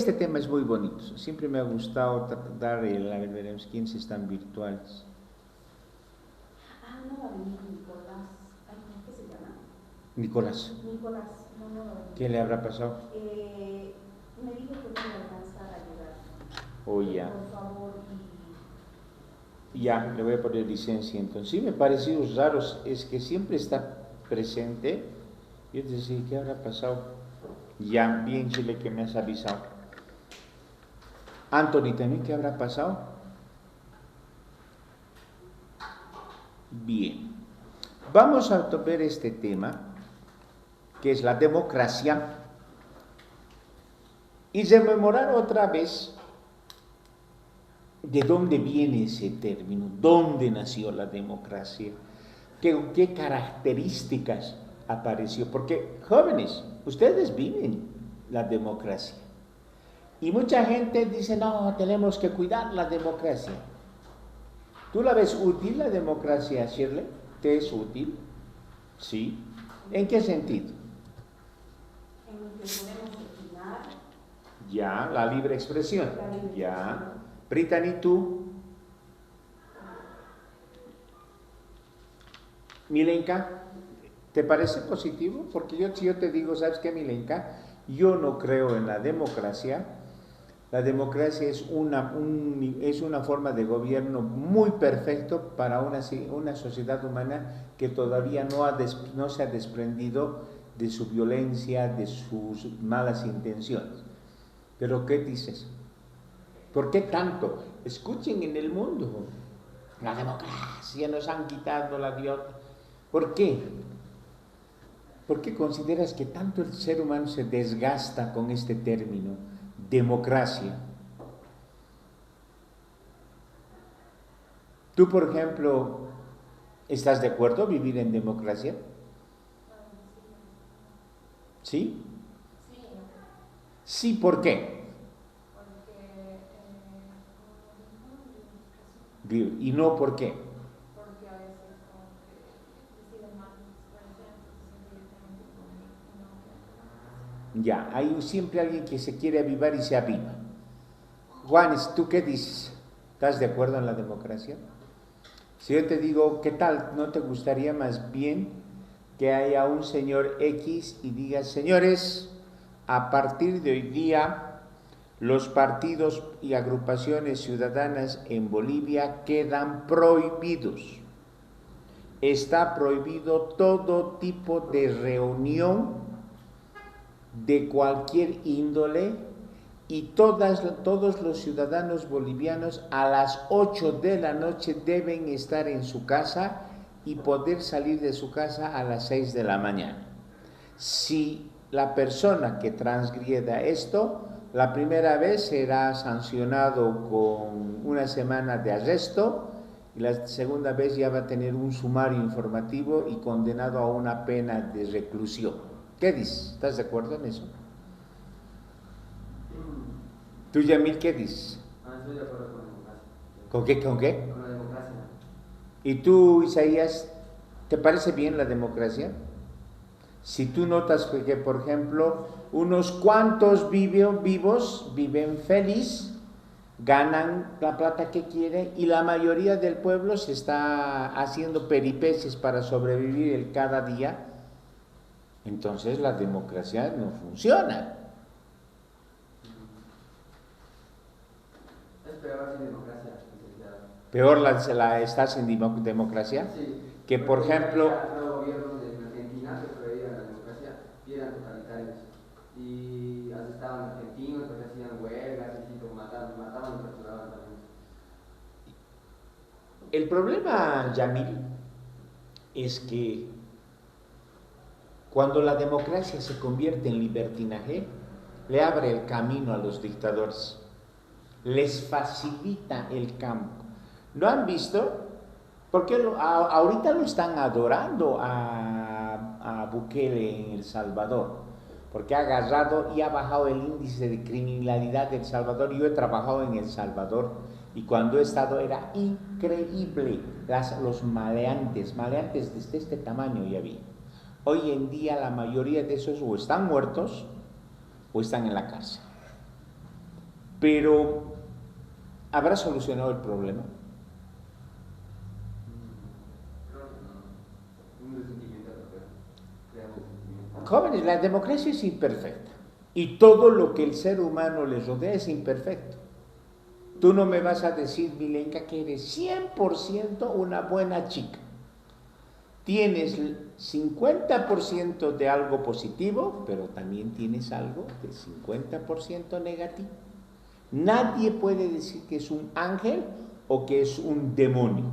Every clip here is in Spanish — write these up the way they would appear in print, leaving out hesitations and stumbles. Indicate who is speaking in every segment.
Speaker 1: Este tema es muy bonito. Siempre me ha gustado dar el, a ver, veremos quiénes están virtuales.
Speaker 2: No va a venir Nicolás. ¿Qué se llama?
Speaker 1: Nicolás.
Speaker 2: Nicolás, no va a venir.
Speaker 1: ¿Qué le habrá pasado?
Speaker 2: Me dijo que no me alcanzara a llegar.
Speaker 1: Oh, ya.
Speaker 2: Por favor.
Speaker 1: Ya, le voy a poner licencia entonces. Sí, me pareció raro, es que siempre está presente. Yo te decía, ¿qué habrá pasado? Ya, bien, Chile, que me has avisado. Anthony, ¿también qué habrá pasado? Bien. Vamos a ver este tema, que es la democracia, y rememorar otra vez de dónde viene ese término, dónde nació la democracia, qué características apareció. Porque, jóvenes, ustedes viven la democracia. Y mucha gente dice, no, tenemos que cuidar la democracia. ¿Tú la ves útil, la democracia, Shirley? ¿Te es útil? Sí. ¿En qué sentido?
Speaker 2: En que podemos opinar.
Speaker 1: Ya, la libre expresión. Ya. Brittany, ¿tú? Milenka, ¿te parece positivo? Porque si yo te digo, ¿sabes qué, Milenka? Yo no creo en la democracia. La democracia es una forma de gobierno muy perfecto para una sociedad humana que todavía no se ha desprendido de su violencia, de sus malas intenciones. Pero ¿qué dices? ¿Por qué tanto? Escuchen en el mundo. La democracia nos han quitado la dios. ¿Por qué? ¿Por qué consideras que tanto el ser humano se desgasta con este término, democracia? Tú, por ejemplo, ¿estás de acuerdo en vivir en democracia? ¿Sí? Sí, ¿por qué? ¿Y no por qué?
Speaker 3: Porque a veces como que deciden mal
Speaker 1: Ya, hay siempre alguien que se quiere avivar y se aviva. Juanes, ¿tú qué dices? ¿Estás de acuerdo en la democracia? Si yo te digo, ¿qué tal? ¿No te gustaría más bien que haya un señor X y diga, señores, a partir de hoy día los partidos y agrupaciones ciudadanas en Bolivia quedan prohibidos? Está prohibido todo tipo de reunión de cualquier índole y todos los ciudadanos bolivianos a las 8 de la noche deben estar en su casa y poder salir de su casa a las 6 de la mañana. Si la persona que transgreda esto, la primera vez será sancionado con una semana de arresto y la segunda vez ya va a tener un sumario informativo y condenado a una pena de reclusión. ¿Qué dices? ¿Estás de acuerdo en eso? ¿Tú, Yamil, qué dices?
Speaker 4: Estoy de acuerdo con la democracia.
Speaker 1: ¿Con qué? ¿Con qué?
Speaker 4: Con la democracia.
Speaker 1: ¿Y tú, Isaías, te parece bien la democracia? Si tú notas que, por ejemplo, unos cuantos vivos viven feliz, ganan la plata que quieren y la mayoría del pueblo se está haciendo peripecias para sobrevivir cada día, entonces la democracia no funciona.
Speaker 4: Es peor sin democracia.
Speaker 1: Peor estás en democracia.
Speaker 4: Sí.
Speaker 1: Que por ejemplo...
Speaker 4: Los gobiernos en Argentina que prohibían la democracia y eran totalitarios. Y asestaban argentinos, porque hacían huelgas, y mataban y torturaban también.
Speaker 1: El problema, Yamil, es que cuando la democracia se convierte en libertinaje, le abre el camino a los dictadores, les facilita el campo. ¿Lo han visto? Porque ahorita lo están adorando a Bukele en El Salvador, porque ha agarrado y ha bajado el índice de criminalidad de El Salvador. Yo he trabajado en El Salvador y cuando he estado era increíble. Los maleantes desde este tamaño ya vi. Hoy en día la mayoría de esos o están muertos o están en la cárcel. pero ¿habrá solucionado el problema?
Speaker 4: Creo que no. Un resentimiento, pero crea un resentimiento.
Speaker 1: Jóvenes, la democracia es imperfecta y todo lo que el ser humano les rodea es imperfecto. Tú no me vas a decir, Milenka, que eres 100% una buena chica. Tienes 50% de algo positivo, pero también tienes algo de 50% negativo. Nadie puede decir que es un ángel o que es un demonio.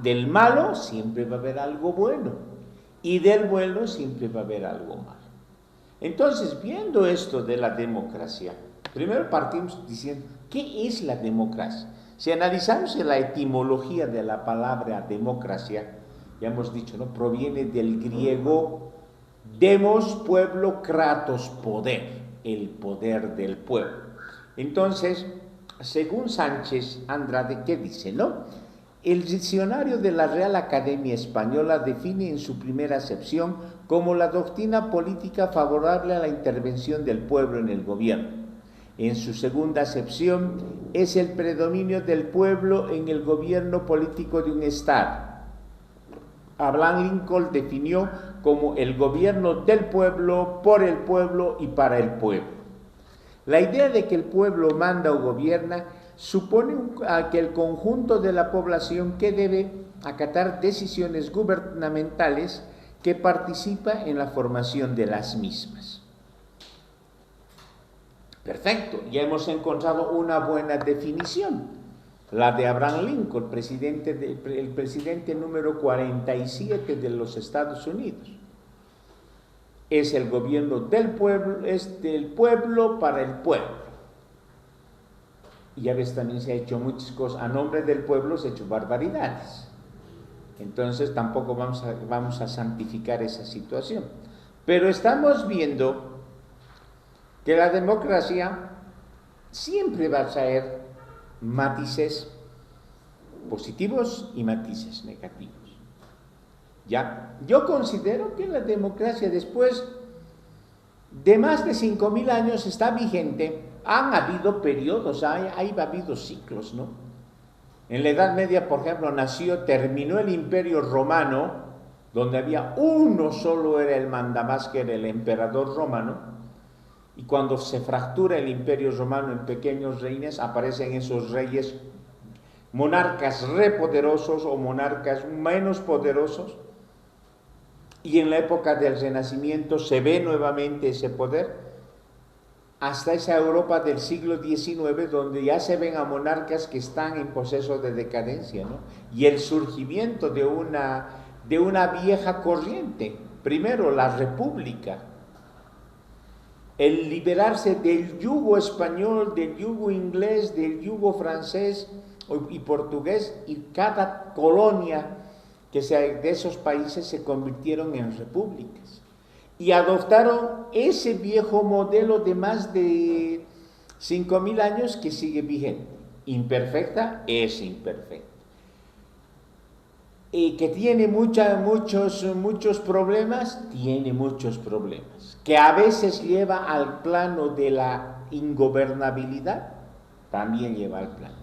Speaker 1: Del malo siempre va a haber algo bueno y del bueno siempre va a haber algo malo. Entonces, viendo esto de la democracia, primero partimos diciendo, ¿qué es la democracia? Si analizamos la etimología de la palabra democracia, ya hemos dicho, ¿no? Proviene del griego demos, pueblo, kratos, poder, el poder del pueblo. Entonces, según Sánchez Andrade, ¿qué dice, no? El diccionario de la Real Academia Española define en su primera acepción como la doctrina política favorable a la intervención del pueblo en el gobierno. En su segunda acepción es el predominio del pueblo en el gobierno político de un Estado. Abraham Lincoln definió como el gobierno del pueblo, por el pueblo y para el pueblo. La idea de que el pueblo manda o gobierna supone que el conjunto de la población que debe acatar decisiones gubernamentales que participa en la formación de las mismas. Perfecto, ya hemos encontrado una buena definición, la de Abraham Lincoln, el presidente número 47 de los Estados Unidos. Es el gobierno del pueblo, es del pueblo para el pueblo. Y ya ves, también se ha hecho muchas cosas, a nombre del pueblo se ha hecho barbaridades. Entonces tampoco vamos a santificar esa situación. Pero estamos viendo que la democracia siempre va a traer matices positivos y matices negativos. Ya, yo considero que la democracia después de más de 5.000 años está vigente. Han habido periodos, ha habido ciclos, ¿no? En la Edad Media, por ejemplo, terminó el Imperio Romano, donde había uno solo, era el mandamás, que era el emperador romano, y cuando se fractura el Imperio Romano en pequeños reinos, aparecen esos reyes, monarcas repoderosos o monarcas menos poderosos, y en la época del Renacimiento se ve nuevamente ese poder, hasta esa Europa del siglo XIX, donde ya se ven a monarcas que están en proceso de decadencia, ¿no? Y el surgimiento de una vieja corriente, primero la república, el liberarse del yugo español, del yugo inglés, del yugo francés y portugués, y cada colonia de esos países se convirtieron en repúblicas y adoptaron ese viejo modelo de más de 5.000 años que sigue vigente. Imperfecta, es imperfecta. Y que tiene muchos problemas, tiene muchos problemas. Que a veces lleva al plano de la ingobernabilidad, también lleva al plano.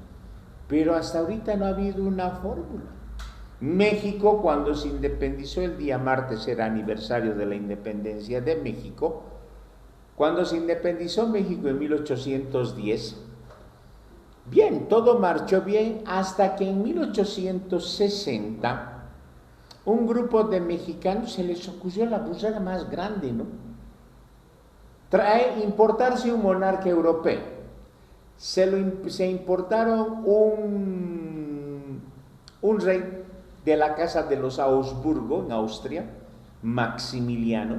Speaker 1: Pero hasta ahorita no ha habido una fórmula. México, cuando se independizó, el día martes era aniversario de la independencia de México, cuando se independizó México en 1810, bien, todo marchó bien hasta que en 1860 un grupo de mexicanos se les ocurrió la burrada más grande, ¿no? Importarse un monarca europeo. Se importaron un rey de la casa de los Augsburgo, en Austria, Maximiliano,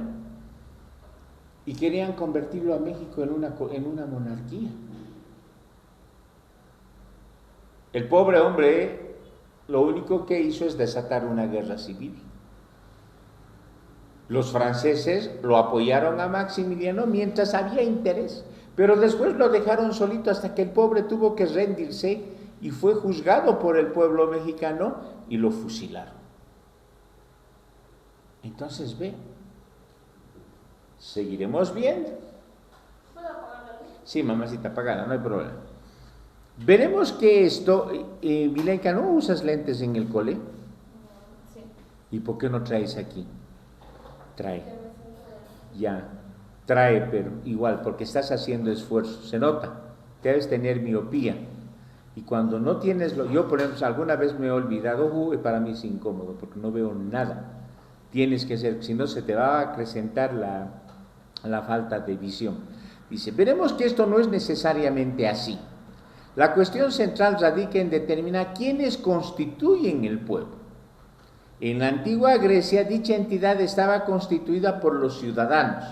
Speaker 1: y querían convertirlo a México en una monarquía. El pobre hombre lo único que hizo es desatar una guerra civil. Los franceses lo apoyaron a Maximiliano mientras había interés, pero después lo dejaron solito hasta que el pobre tuvo que rendirse y fue juzgado por el pueblo mexicano y lo fusilaron. Entonces, seguiremos viendo. Sí, mamacita, pagala, no hay problema. Veremos que esto, Milenka, ¿no usas lentes en el cole?
Speaker 3: Sí.
Speaker 1: ¿Y por qué no traes aquí? Trae,
Speaker 3: Ya me siento-
Speaker 1: ya, trae, pero igual, porque estás haciendo esfuerzo, se nota, debes tener miopía. Y cuando no tienes, yo por ejemplo, alguna vez me he olvidado, y para mí es incómodo, porque no veo nada. Tienes que ser, si no se te va a acrecentar la falta de visión. Dice, veremos que esto no es necesariamente así. La cuestión central radica en determinar quiénes constituyen el pueblo. En la antigua Grecia, dicha entidad estaba constituida por los ciudadanos,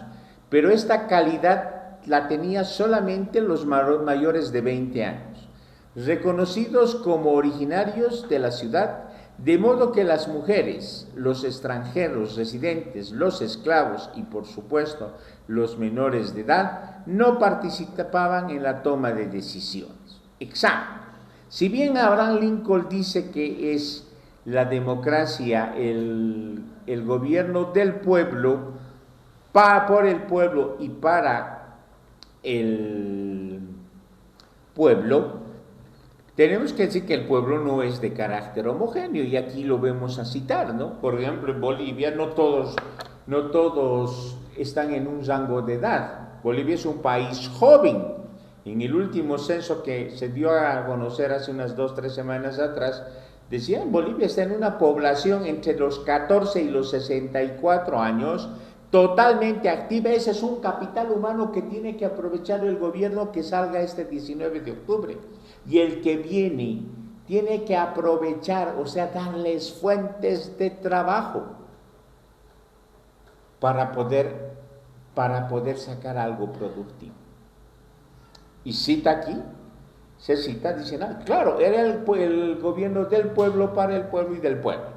Speaker 1: pero esta calidad la tenía solamente los mayores de 20 años, reconocidos como originarios de la ciudad, de modo que las mujeres, los extranjeros residentes, los esclavos y por supuesto los menores de edad no participaban en la toma de decisiones. Examen. Si bien Abraham Lincoln dice que es la democracia el gobierno del pueblo, por el pueblo y para el pueblo, tenemos que decir que el pueblo no es de carácter homogéneo y aquí lo vemos a citar, ¿no? Por ejemplo, en Bolivia no todos están en un rango de edad. Bolivia es un país joven. En el último censo que se dio a conocer hace unas 2-3 semanas atrás, decían Bolivia está en una población entre los 14 y los 64 años, totalmente activa. Ese es un capital humano que tiene que aprovechar el gobierno que salga este 19 de octubre. Y el que viene tiene que aprovechar, o sea, darles fuentes de trabajo para poder sacar algo productivo. Y cita aquí, se cita, dicen, claro, era el gobierno del pueblo, para el pueblo y del pueblo.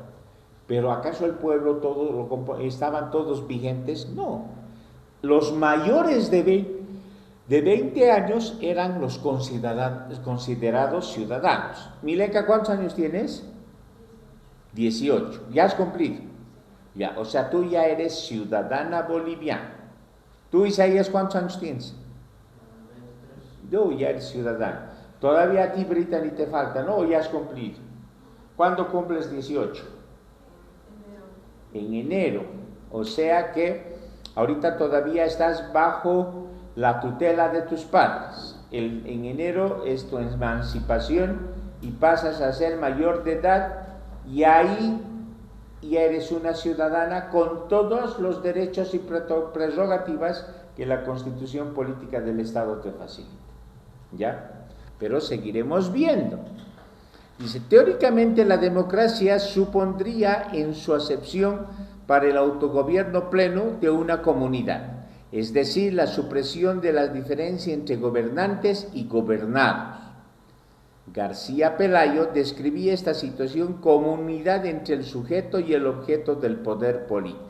Speaker 1: Pero ¿acaso el pueblo estaban todos vigentes? No. Los mayores de 20 años eran los considerados ciudadanos. Milenka, ¿cuántos años tienes? 18. Ya has cumplido. Ya, o sea, tú ya eres ciudadana boliviana. Tú, Isaías, ¿cuántos años tienes? Yo ya eres ciudadano. Todavía a ti, Brita, ni te falta, ¿no? ¿O ya has cumplido? ¿Cuándo cumples 18? En enero. O sea que ahorita todavía estás bajo la tutela de tus padres. En enero es tu emancipación y pasas a ser mayor de edad y ahí ya eres una ciudadana con todos los derechos y prerrogativas que la Constitución Política del Estado te facilita. ¿Ya? Pero seguiremos viendo. Dice, teóricamente la democracia supondría en su acepción para el autogobierno pleno de una comunidad, es decir, la supresión de la diferencia entre gobernantes y gobernados. García Pelayo describía esta situación como unidad entre el sujeto y el objeto del poder político.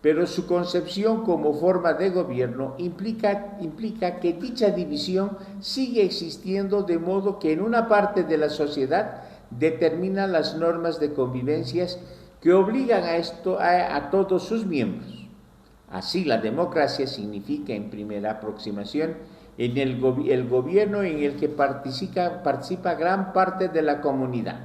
Speaker 1: Pero su concepción como forma de gobierno implica que dicha división sigue existiendo, de modo que en una parte de la sociedad determina las normas de convivencias que obligan a todos sus miembros. Así, la democracia significa, en primera aproximación, en el gobierno en el que participa gran parte de la comunidad.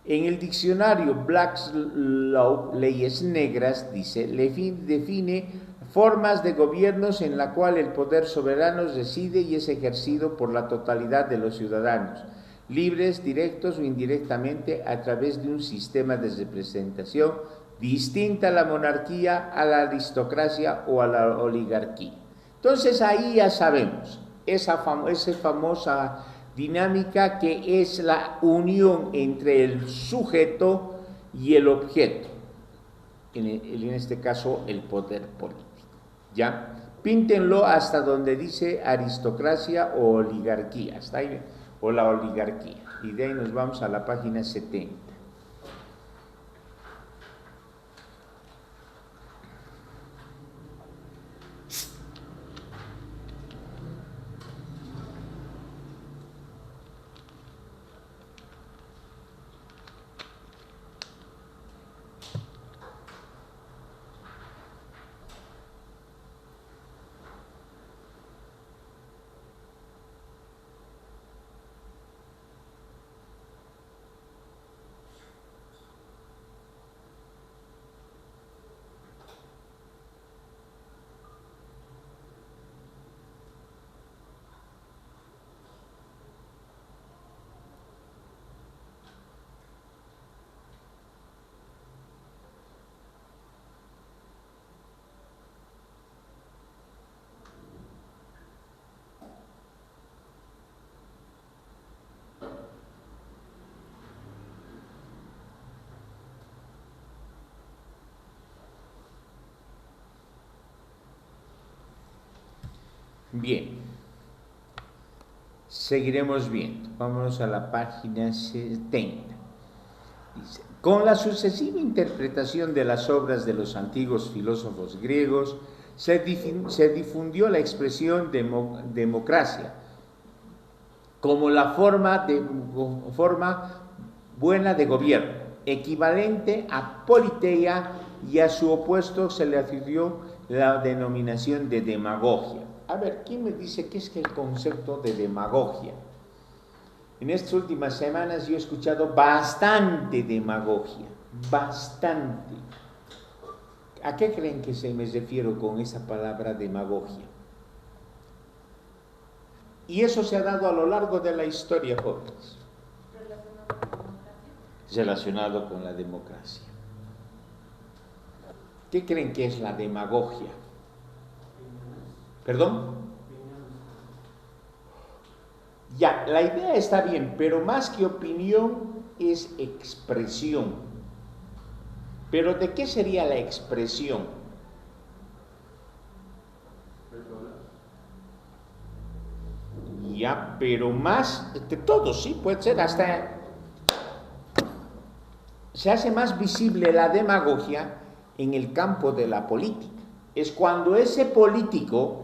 Speaker 1: En el diccionario Black's Law, Leyes Negras, dice, define formas de gobiernos en la cual el poder soberano reside y es ejercido por la totalidad de los ciudadanos, libres, directos o indirectamente, a través de un sistema de representación distinta a la monarquía, a la aristocracia o a la oligarquía. Entonces ahí ya sabemos, esa famosa dinámica que es la unión entre el sujeto y el objeto, en este caso el poder político. ¿Ya? Píntenlo hasta donde dice aristocracia o oligarquía, ¿está ahí? O la oligarquía. Y de ahí nos vamos a la página 70. Bien, seguiremos viendo. Vámonos a la página 70. Dice, con la sucesiva interpretación de las obras de los antiguos filósofos griegos, se difundió la expresión democracia como la forma buena de gobierno, equivalente a politeia, y a su opuesto se le atribuyó la denominación de demagogia. A ver, ¿quién me dice qué es el concepto de demagogia? En estas últimas semanas yo he escuchado bastante demagogia, bastante. ¿A qué creen que me refiero con esa palabra demagogia? Y eso se ha dado a lo largo de la historia, jóvenes. Relacionado con la democracia. ¿Qué creen que es la demagogia? ¿Perdón? Ya, la idea está bien, pero más que opinión es expresión. ¿Pero de qué sería la expresión? Ya, pero más de todo, sí, puede ser hasta... Se hace más visible la demagogia en el campo de la política. Es cuando ese político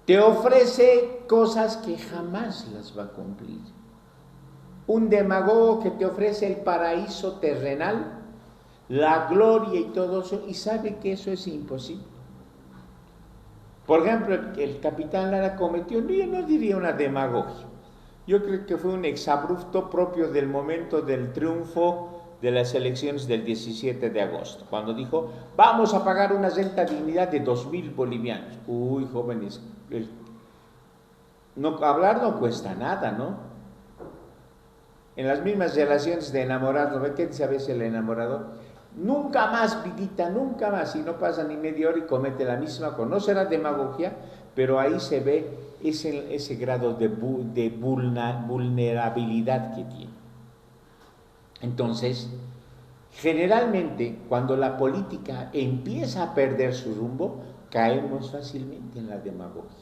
Speaker 1: te ofrece cosas que jamás las va a cumplir. Un demagogo que te ofrece el paraíso terrenal, la gloria y todo eso, y sabe que eso es imposible. Por ejemplo, el capitán Lara cometió, yo no diría una demagogia, yo creo que fue un exabrupto propio del momento del triunfo de las elecciones del 17 de agosto, cuando dijo, vamos a pagar una renta dignidad de 2,000 bolivianos. Uy, jóvenes, hablar no cuesta nada, ¿no? En las mismas relaciones de enamorado, ¿ve qué dice a veces el enamorado? Nunca más, vidita, nunca más, y no pasa ni media hora y comete la misma cosa. No será demagogia, pero ahí se ve ese grado de vulnerabilidad que tiene. Entonces, generalmente, cuando la política empieza a perder su rumbo, caemos fácilmente en la demagogia.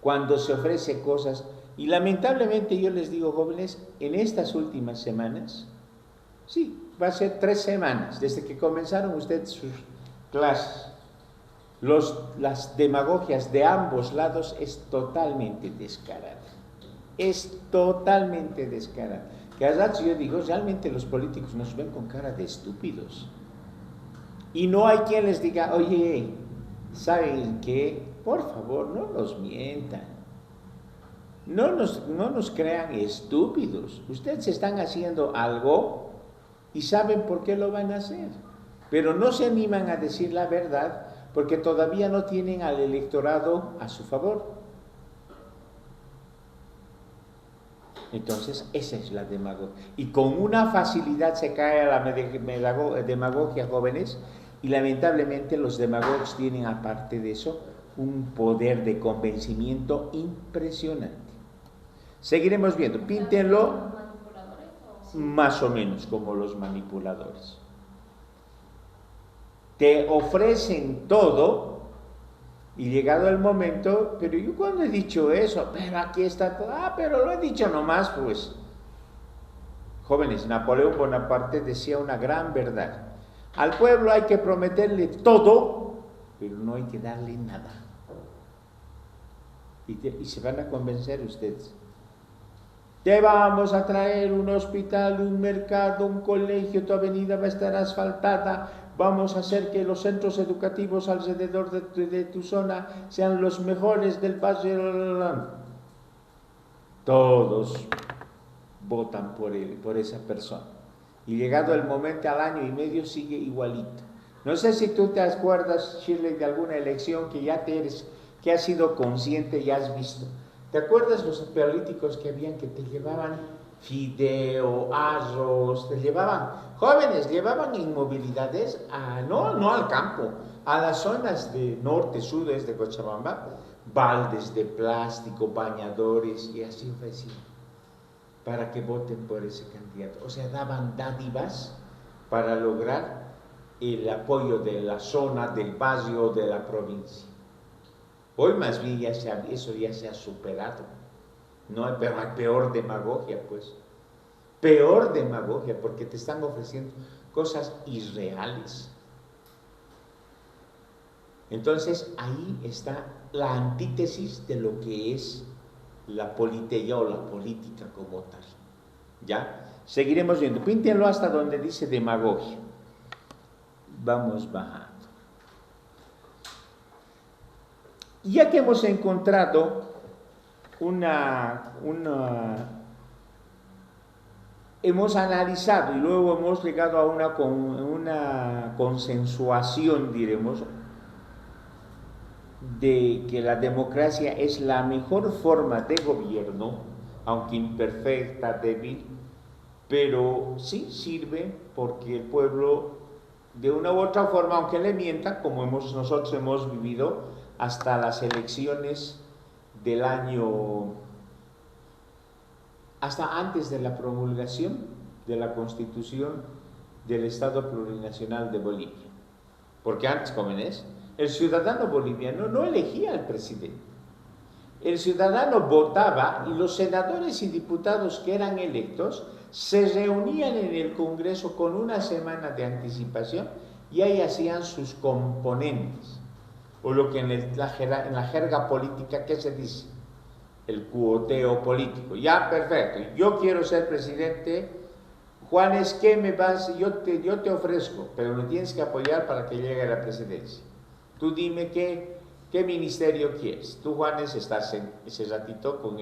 Speaker 1: Cuando se ofrece cosas, y lamentablemente yo les digo, jóvenes, en estas últimas semanas, sí, va a ser 3 semanas, desde que comenzaron ustedes sus clases, las demagogias de ambos lados es totalmente descarada. Es totalmente descarada. Que a ratos yo digo, realmente los políticos nos ven con cara de estúpidos. Y no hay quien les diga, oye, ¿saben qué? Por favor, no nos mientan. No nos crean estúpidos. Ustedes están haciendo algo y saben por qué lo van a hacer. Pero no se animan a decir la verdad porque todavía no tienen al electorado a su favor. Entonces, esa es la demagogia. Y con una facilidad se cae a la demagogia, jóvenes, y lamentablemente los demagogos tienen, aparte de eso, un poder de convencimiento impresionante. Seguiremos viendo, píntenlo más o menos como los manipuladores. Te ofrecen todo y llegado el momento, pero yo cuando he dicho eso, pero aquí está todo, pero lo he dicho nomás, pues. Jóvenes, Napoleón Bonaparte decía una gran verdad. Al pueblo hay que prometerle todo, pero no hay que darle nada. Y se van a convencer ustedes. Te vamos a traer un hospital, un mercado, un colegio, tu avenida va a estar asfaltada, vamos a hacer que los centros educativos alrededor de tu zona sean los mejores del barrio. Todos votan por esa persona. Y llegado el momento, al año y medio sigue igualito. No sé si tú te acuerdas, Shirley, de alguna elección que has sido consciente y has visto. ¿Te acuerdas los políticos que habían que te llevaban fideo, arroz, te llevaban, jóvenes, llevaban inmovilidades no al campo, a las zonas de norte, sudeste de Cochabamba, baldes de plástico, bañadores, y así ofrecían, para que voten por ese candidato. O sea, daban dádivas para lograr el apoyo de la zona, del barrio, de la provincia. Hoy más bien eso ya se ha superado. No hay, pero hay peor demagogia, pues. Peor demagogia, porque te están ofreciendo cosas irreales. Entonces, ahí está la antítesis de lo que es la politeía o la política como tal. ¿Ya? Seguiremos viendo. Píntenlo hasta donde dice demagogia. Vamos bajando. Ya que hemos encontrado hemos analizado y luego hemos llegado a una consensuación, diremos, de que la democracia es la mejor forma de gobierno, aunque imperfecta, débil, pero sí sirve porque el pueblo, de una u otra forma, aunque le mienta, como nosotros hemos vivido hasta las elecciones del año, hasta antes de la promulgación de la Constitución del Estado Plurinacional de Bolivia. Porque antes, jóvenes, el ciudadano boliviano no elegía al presidente. El ciudadano votaba y los senadores y diputados que eran electos se reunían en el Congreso con una semana de anticipación y ahí hacían sus componentes, o lo que en la jerga política, ¿qué se dice? El cuoteo político. Ya, perfecto, yo quiero ser presidente. Juanes, ¿qué me vas? Yo te ofrezco, pero me tienes que apoyar para que llegue a la presidencia. Tú dime qué ministerio quieres. Tú, Juanes, estás ese ratito con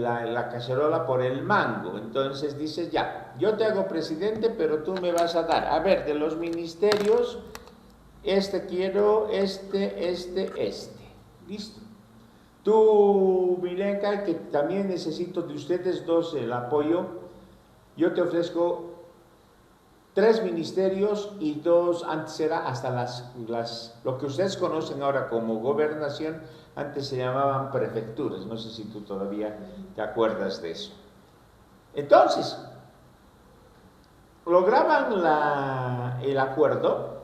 Speaker 1: la cacerola por el mango. Entonces dices, ya, yo te hago presidente, pero tú me vas a dar. A ver, de los ministerios, quiero, Listo. Tú, Milenka, que también necesito de ustedes dos el apoyo, yo te ofrezco 3 ministerios y 2, antes era hasta lo que ustedes conocen ahora como gobernación, antes se llamaban prefecturas, no sé si tú todavía te acuerdas de eso. Entonces, lograban el acuerdo,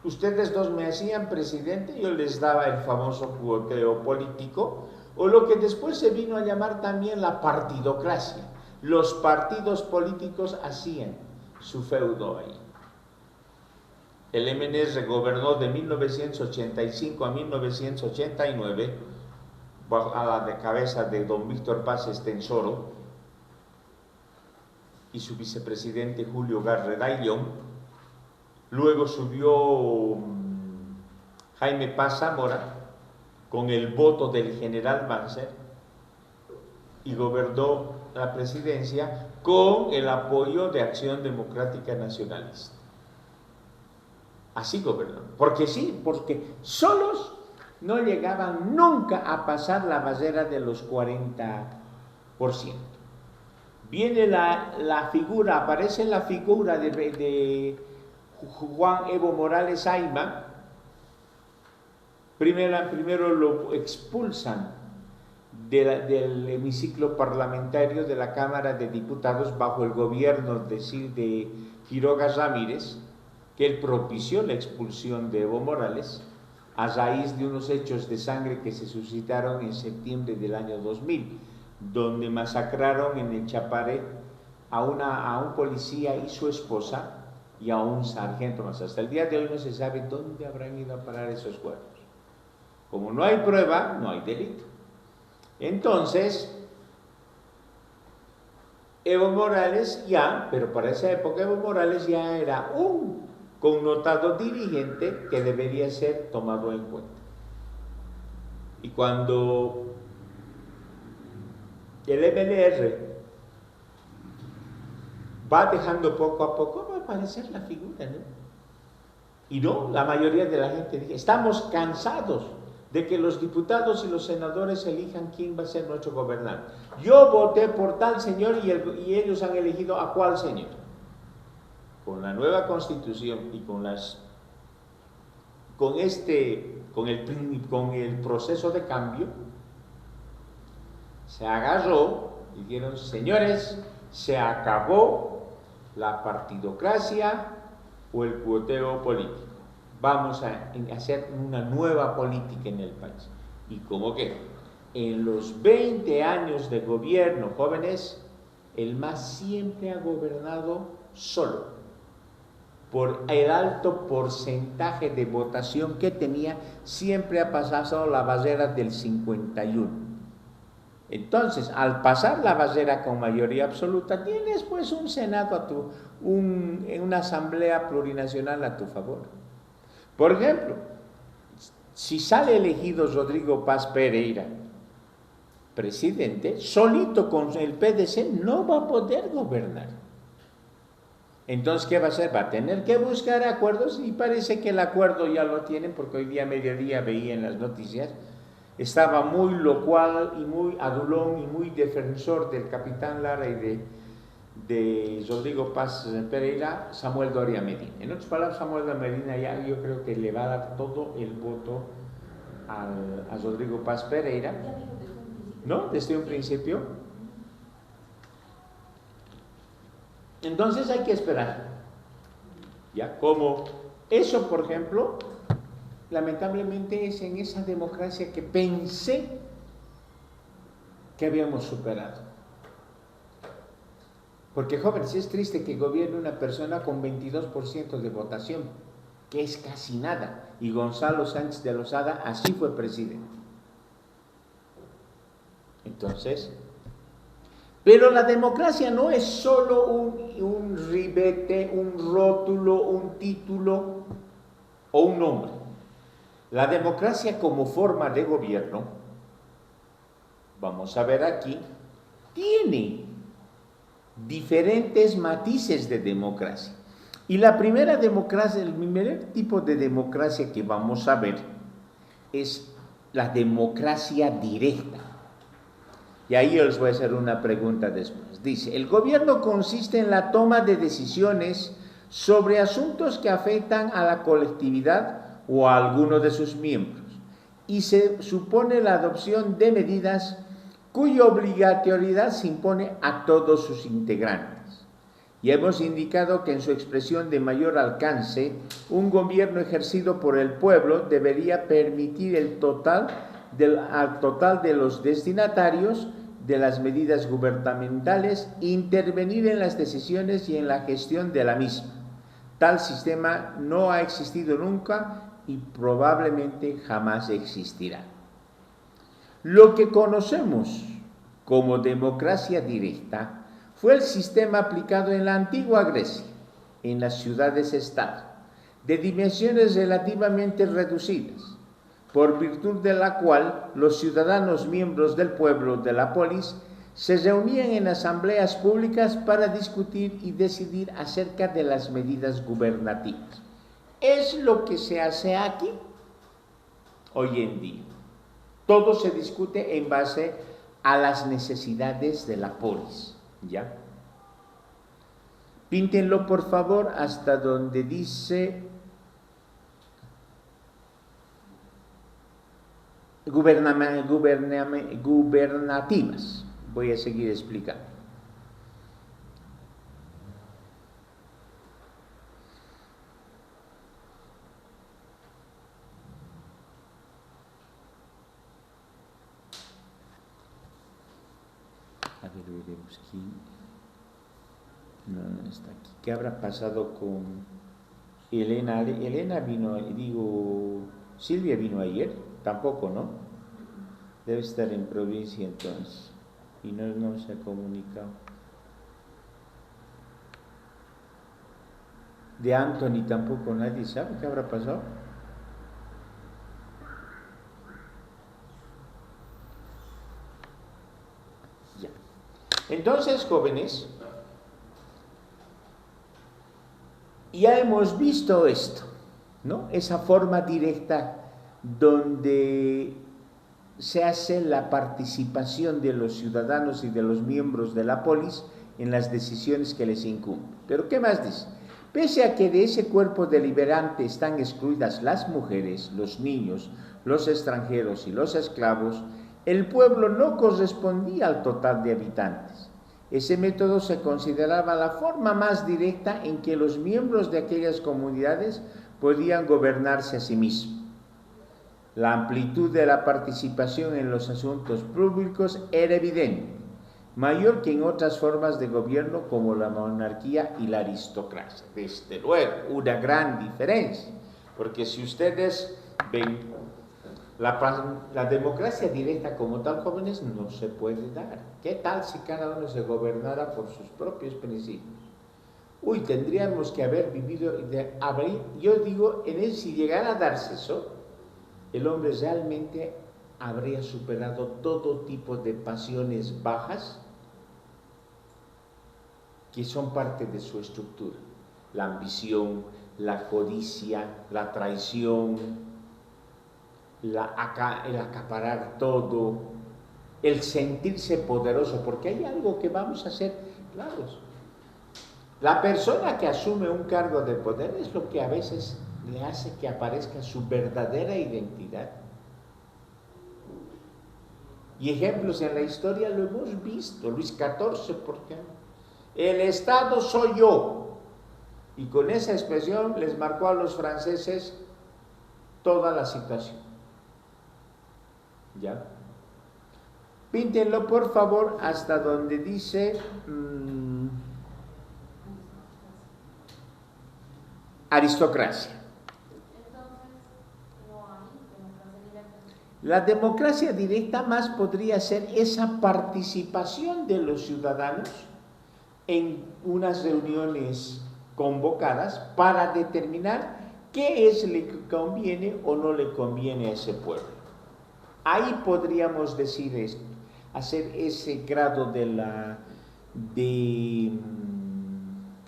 Speaker 1: ustedes dos me hacían presidente, yo les daba el famoso cuoteo político, o lo que después se vino a llamar también la partidocracia. Los partidos políticos hacían su feudo ahí. El MNR gobernó de 1985 a 1989 a la cabeza de don Víctor Paz Estensoro y su vicepresidente Julio Garredayón. Luego subió Jaime Paz Zamora con el voto del general Banzer y gobernó la presidencia con el apoyo de Acción Democrática Nacionalista. Así gobernó. Porque solos no llegaban nunca a pasar la barrera de los 40%. Viene la figura, aparece la figura de Juan Evo Morales Ayma. Primero lo expulsan del hemiciclo parlamentario de la Cámara de Diputados bajo el gobierno de Quiroga Ramírez, que él propició la expulsión de Evo Morales a raíz de unos hechos de sangre que se suscitaron en septiembre del año 2000, donde masacraron en el Chapare a un policía y su esposa y a un sargento más. Hasta el día de hoy no se sabe dónde habrán ido a parar esos cuerpos. Como no hay prueba, no hay delito. Entonces, Evo Morales pero para esa época Evo Morales ya era un connotado dirigente que debería ser tomado en cuenta. Y cuando el MNR va dejando poco a poco, va a aparecer la figura, ¿no? Y no, la mayoría de la gente dice, estamos cansados de que los diputados y los senadores elijan quién va a ser nuestro gobernante. Yo voté por tal señor y ellos han elegido a cuál señor. Con la nueva constitución y con el proceso de cambio, se agarró y dijeron, señores, se acabó la partidocracia o el cuoteo político. vamos a hacer una nueva política en el país. Y como que en los 20 años de gobierno, jóvenes, el MAS siempre ha gobernado solo, por el alto porcentaje de votación que tenía, siempre ha pasado la barrera del 51. Entonces, al pasar la barrera con mayoría absoluta, tienes pues un Senado una asamblea plurinacional a tu favor. Por ejemplo, si sale elegido Rodrigo Paz Pereira, presidente, solito con el PDC no va a poder gobernar. Entonces, ¿qué va a hacer? Va a tener que buscar acuerdos y parece que el acuerdo ya lo tienen, porque hoy día a mediodía veía en las noticias, estaba muy locual y muy adulón y muy defensor del capitán Lara y de Rodrigo Paz Pereira, Samuel Doria Medina. En otras palabras, Samuel Doria Medina ya yo creo que le va a dar todo el voto a Rodrigo Paz Pereira, ¿no? Desde un principio. Entonces hay que esperar. Ya, como eso, por ejemplo, lamentablemente es en esa democracia que pensé que habíamos superado. Porque, jóvenes, es triste que gobierne una persona con 22% de votación, que es casi nada. Y Gonzalo Sánchez de Lozada así fue presidente. Entonces, pero la democracia no es solo un ribete, un rótulo, un título o un nombre. La democracia como forma de gobierno, vamos a ver aquí, tiene diferentes matices de democracia. Y la primera democracia, el primer tipo de democracia que vamos a ver es la democracia directa. Y ahí os voy a hacer una pregunta después. Dice, el gobierno consiste en la toma de decisiones sobre asuntos que afectan a la colectividad o a alguno de sus miembros, y se supone la adopción de medidas cuya obligatoriedad se impone a todos sus integrantes. Y hemos indicado que en su expresión de mayor alcance, un gobierno ejercido por el pueblo debería permitir al total de los destinatarios de las medidas gubernamentales intervenir en las decisiones y en la gestión de la misma. Tal sistema no ha existido nunca y probablemente jamás existirá. Lo que conocemos como democracia directa fue el sistema aplicado en la antigua Grecia, en las ciudades-estado, de dimensiones relativamente reducidas, por virtud de la cual los ciudadanos miembros del pueblo de la polis se reunían en asambleas públicas para discutir y decidir acerca de las medidas gubernativas. Es lo que se hace aquí hoy en día. Todo se discute en base a las necesidades de la polis, ¿ya? Píntenlo por favor hasta donde dice gubernativas. Voy a seguir explicando. A ver, veremos quién. No está aquí. ¿Qué habrá pasado con Elena? Elena vino, Silvia vino ayer, tampoco, ¿no? Debe estar en provincia entonces. Y no se ha comunicado. De Anthony tampoco nadie sabe qué habrá pasado. Ya. Entonces, jóvenes, ya hemos visto esto, ¿no? Esa forma directa donde se hace la participación de los ciudadanos y de los miembros de la polis en las decisiones que les incumben. Pero ¿qué más dice? Pese a que de ese cuerpo deliberante están excluidas las mujeres, los niños, los extranjeros y los esclavos, el pueblo no correspondía al total de habitantes. Ese método se consideraba la forma más directa en que los miembros de aquellas comunidades podían gobernarse a sí mismos. La amplitud de la participación en los asuntos públicos era evidente, mayor que en otras formas de gobierno como la monarquía y la aristocracia. Desde luego, una gran diferencia, porque si ustedes ven, la democracia directa como tal, jóvenes, no se puede dar. ¿Qué tal si cada uno se gobernara por sus propios principios? Uy, tendríamos que haber vivido, yo digo, si llegara a darse eso, el hombre realmente habría superado todo tipo de pasiones bajas que son parte de su estructura. La ambición, la codicia, la traición, el acaparar todo, el sentirse poderoso, porque hay algo que vamos a ser claros. La persona que asume un cargo de poder es lo que a veces le hace que aparezca su verdadera identidad. Y ejemplos en la historia lo hemos visto. Luis XIV, por ejemplo. El Estado soy yo. Y con esa expresión les marcó a los franceses toda la situación. ¿Ya? Píntenlo, por favor, hasta donde dice aristocracia. La democracia directa más podría ser esa participación de los ciudadanos en unas reuniones convocadas para determinar qué es lo que conviene o no le conviene a ese pueblo. Ahí podríamos decir esto, hacer ese grado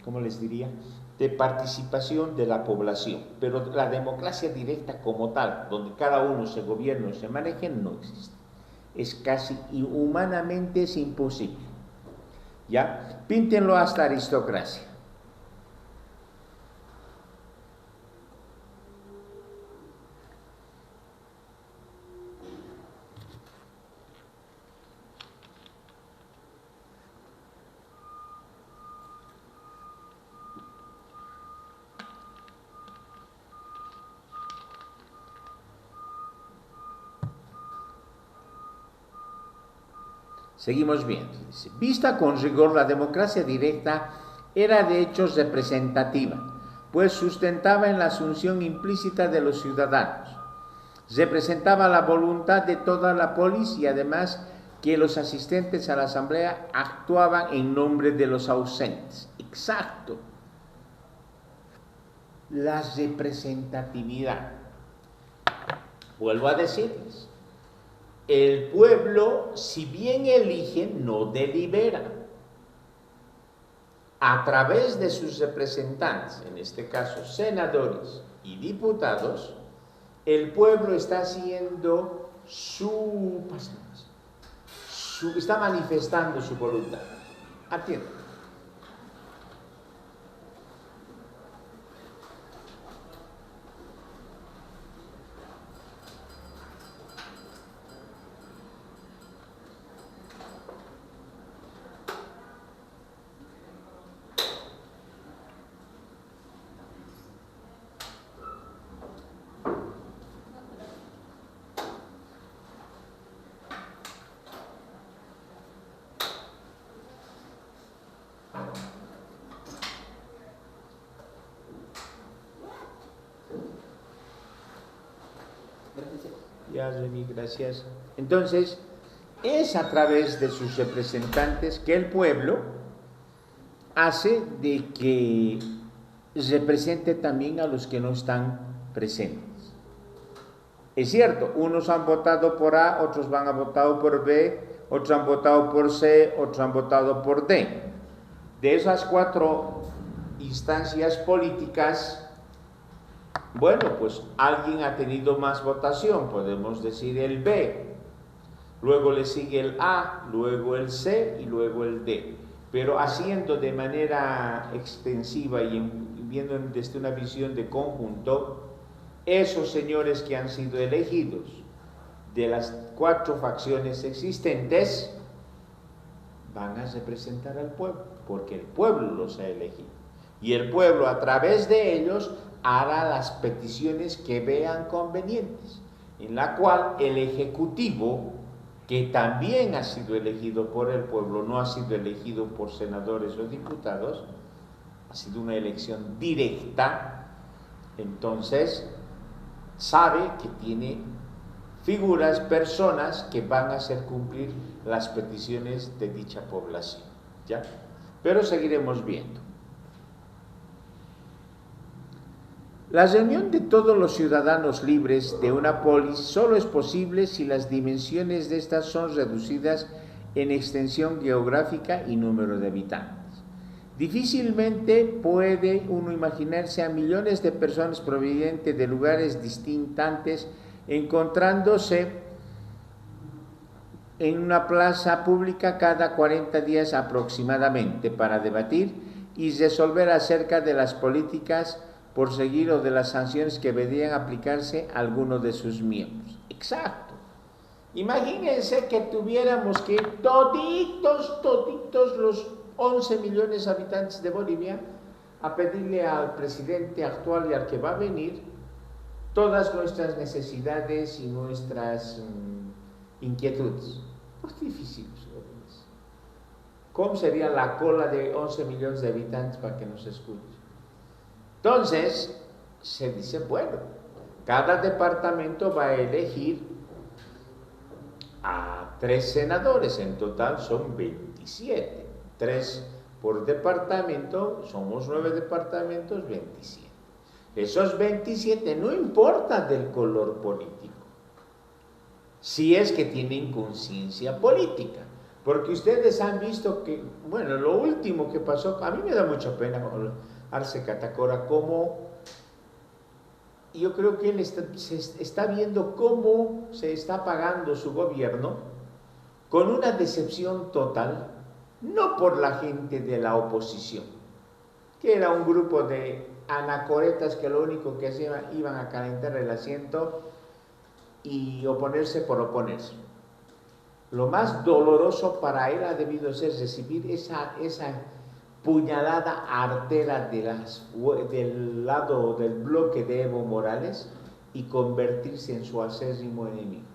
Speaker 1: ¿cómo les diría?, de participación de la población. Pero la democracia directa como tal, donde cada uno se gobierna o se maneje, no existe. Es casi humanamente es imposible. ¿Ya? Píntenlo hasta aristocracia. Seguimos viendo. Dice, vista con rigor, la democracia directa era de hecho representativa, pues sustentaba en la asunción implícita de los ciudadanos. Representaba la voluntad de toda la polis y además que los asistentes a la asamblea actuaban en nombre de los ausentes. Exacto. La representatividad. Vuelvo a decirles. El pueblo, si bien elige, no delibera. A través de sus representantes, en este caso senadores y diputados, el pueblo está haciendo está manifestando su voluntad. Atiendan. Ya, Remy, gracias. Entonces, es a través de sus representantes que el pueblo hace de que represente también a los que no están presentes. Es cierto, unos han votado por A, otros han votado por B, otros han votado por C, otros han votado por D. De esas 4 instancias políticas, bueno, pues alguien ha tenido más votación, podemos decir el B, luego le sigue el A, luego el C y luego el D. Pero haciendo de manera extensiva y viendo desde una visión de conjunto, esos señores que han sido elegidos de las 4 facciones existentes van a representar al pueblo, porque el pueblo los ha elegido. Y el pueblo a través de ellos hará las peticiones que vean convenientes, en la cual el Ejecutivo, que también ha sido elegido por el pueblo, no ha sido elegido por senadores o diputados, ha sido una elección directa, entonces sabe que tiene figuras, personas que van a hacer cumplir las peticiones de dicha población, ¿ya? Pero seguiremos viendo. La reunión de todos los ciudadanos libres de una polis solo es posible si las dimensiones de estas son reducidas en extensión geográfica y número de habitantes. Difícilmente puede uno imaginarse a millones de personas provenientes de lugares distintos encontrándose en una plaza pública cada 40 días aproximadamente para debatir y resolver acerca de las políticas por seguir o de las sanciones que deberían aplicarse a alguno de sus miembros. Exacto. Imagínense que tuviéramos que ir toditos los 11 millones de habitantes de Bolivia a pedirle al presidente actual y al que va a venir todas nuestras necesidades y nuestras inquietudes. Pues difícil. ¿Cómo sería la cola de 11 millones de habitantes para que nos escuchen? Entonces, se dice, bueno, cada departamento va a elegir a 3 senadores, en total son 27. 3 por departamento, somos 9 departamentos, 27. Esos 27 no importa del color político, si es que tienen conciencia política, porque ustedes han visto que, bueno, lo último que pasó, a mí me da mucha pena Arce Catacora, como yo creo que él se está viendo cómo se está pagando su gobierno con una decepción total, no por la gente de la oposición, que era un grupo de anacoretas que lo único que hacían iban a calentar el asiento y oponerse por oponerse. Lo más doloroso para él ha debido ser recibir esa puñalada artera del lado del bloque de Evo Morales y convertirse en su acérrimo enemigo.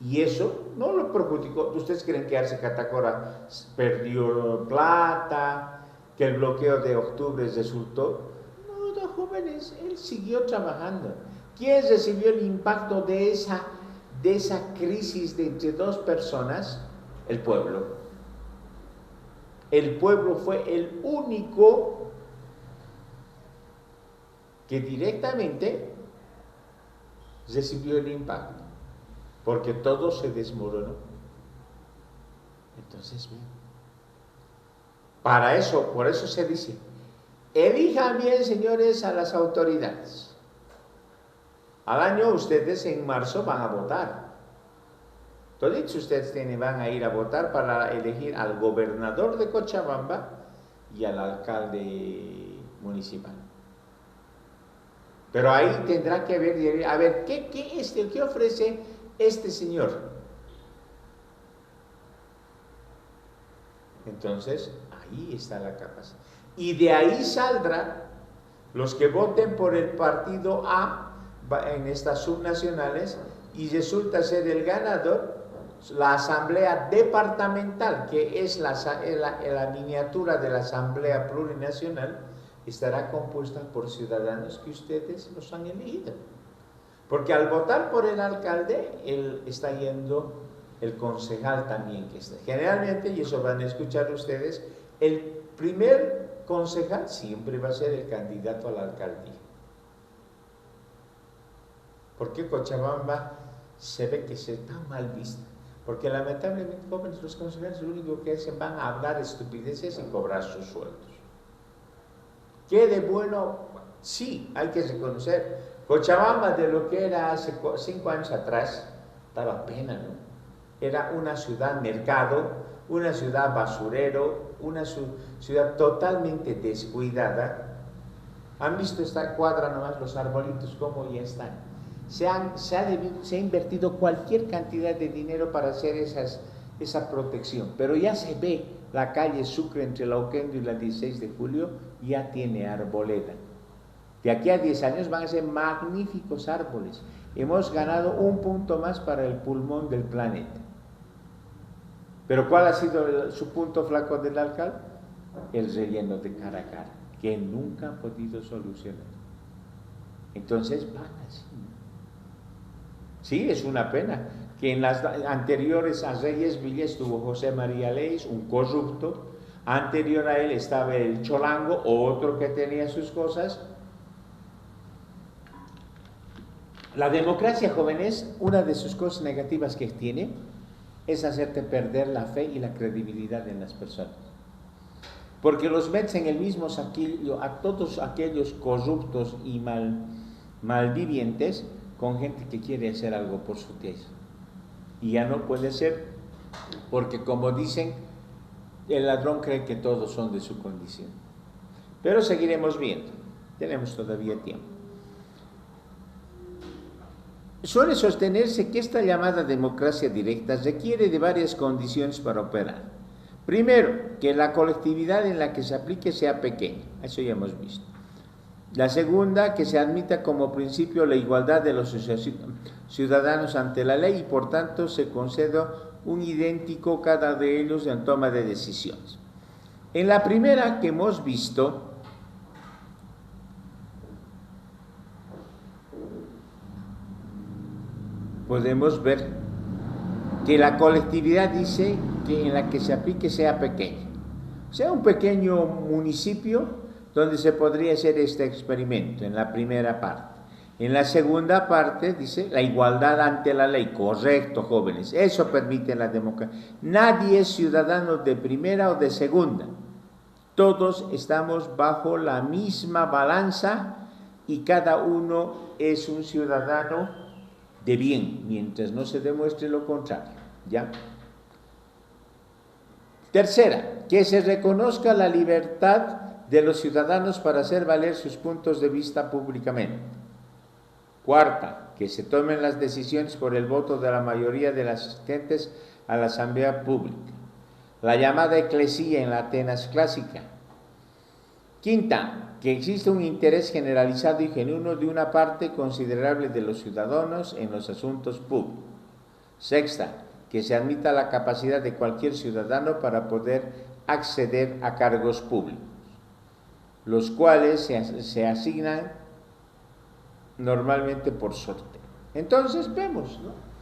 Speaker 1: Y eso no lo perjudicó. ¿Ustedes creen que Arce Catacora perdió plata, que el bloqueo de octubre resultó? No, jóvenes, él siguió trabajando. ¿Quién recibió el impacto de esa crisis de entre 2 personas? El pueblo. El pueblo fue el único que directamente recibió el impacto, porque todo se desmoronó. Entonces, por eso se dice, elijan bien, señores, a las autoridades. Al año ustedes en marzo van a votar. Todos ustedes van a ir a votar para elegir al gobernador de Cochabamba y al alcalde municipal. Pero ahí tendrá que ver, a ver, ¿qué ofrece este señor? Entonces, ahí está la capacidad. Y de ahí saldrá los que voten por el partido A en estas subnacionales y resulta ser el ganador la asamblea departamental, que es la miniatura de la asamblea plurinacional, estará compuesta por ciudadanos que ustedes los han elegido. Porque al votar por el alcalde, él está yendo el concejal también que está. Generalmente, y eso van a escuchar ustedes, el primer concejal siempre va a ser el candidato a la alcaldía. Porque Cochabamba se ve que se está mal vista. Porque lamentablemente, jóvenes, los concejales lo único que hacen van a hablar estupideces y cobrar sus sueldos. ¿Qué de bueno? Sí, hay que reconocer. Cochabamba, de lo que era hace 5 años atrás, daba pena, ¿no? Era una ciudad mercado, una ciudad basurero, una ciudad totalmente descuidada. ¿Han visto esta cuadra nomás, los arbolitos, cómo ya están? Se ha invertido cualquier cantidad de dinero para hacer esa protección, pero ya se ve la calle Sucre entre la Oquendo y la 16 de julio, ya tiene arboleda. De aquí a 10 años van a ser magníficos árboles. Hemos ganado un punto más para el pulmón del planeta. Pero ¿cuál ha sido su punto flaco del alcalde? El relleno de Caracara, que nunca ha podido solucionar. Entonces van así. Sí, es una pena que en las anteriores a Reyes Villa estuvo José María Leis, un corrupto. Anterior a él estaba el Cholango, otro que tenía sus cosas. La democracia, jóvenes, una de sus cosas negativas que tiene es hacerte perder la fe y la credibilidad en las personas. Porque los metes en el mismo saquillo a todos aquellos corruptos y malvivientes con gente que quiere hacer algo por su tierra. Y ya no puede ser, porque como dicen, el ladrón cree que todos son de su condición. Pero seguiremos viendo, tenemos todavía tiempo. Suele sostenerse que esta llamada democracia directa requiere de varias condiciones para operar. Primero, que la colectividad en la que se aplique sea pequeña, eso ya hemos visto. La segunda, que se admita como principio la igualdad de los ciudadanos ante la ley y por tanto se conceda un idéntico cada de ellos en toma de decisiones. En la primera que hemos visto, podemos ver que la colectividad dice que en la que se aplique sea pequeña. O sea, un pequeño municipio donde se podría hacer este experimento, en la primera parte. En la segunda parte dice la igualdad ante la ley. Correcto, jóvenes, eso permite la democracia. Nadie es ciudadano de primera o de segunda. Todos estamos bajo la misma balanza y cada uno es un ciudadano de bien, mientras no se demuestre lo contrario. ¿Ya? Tercera, que se reconozca la libertad de los ciudadanos para hacer valer sus puntos de vista públicamente. Cuarta, que se tomen las decisiones por el voto de la mayoría de las asistentes a la asamblea pública. La llamada eclesía en la Atenas clásica. Quinta, que existe un interés generalizado y genuino de una parte considerable de los ciudadanos en los asuntos públicos. Sexta, que se admita la capacidad de cualquier ciudadano para poder acceder a cargos públicos, los cuales se asignan normalmente por sorteo. Entonces vemos, ¿no?,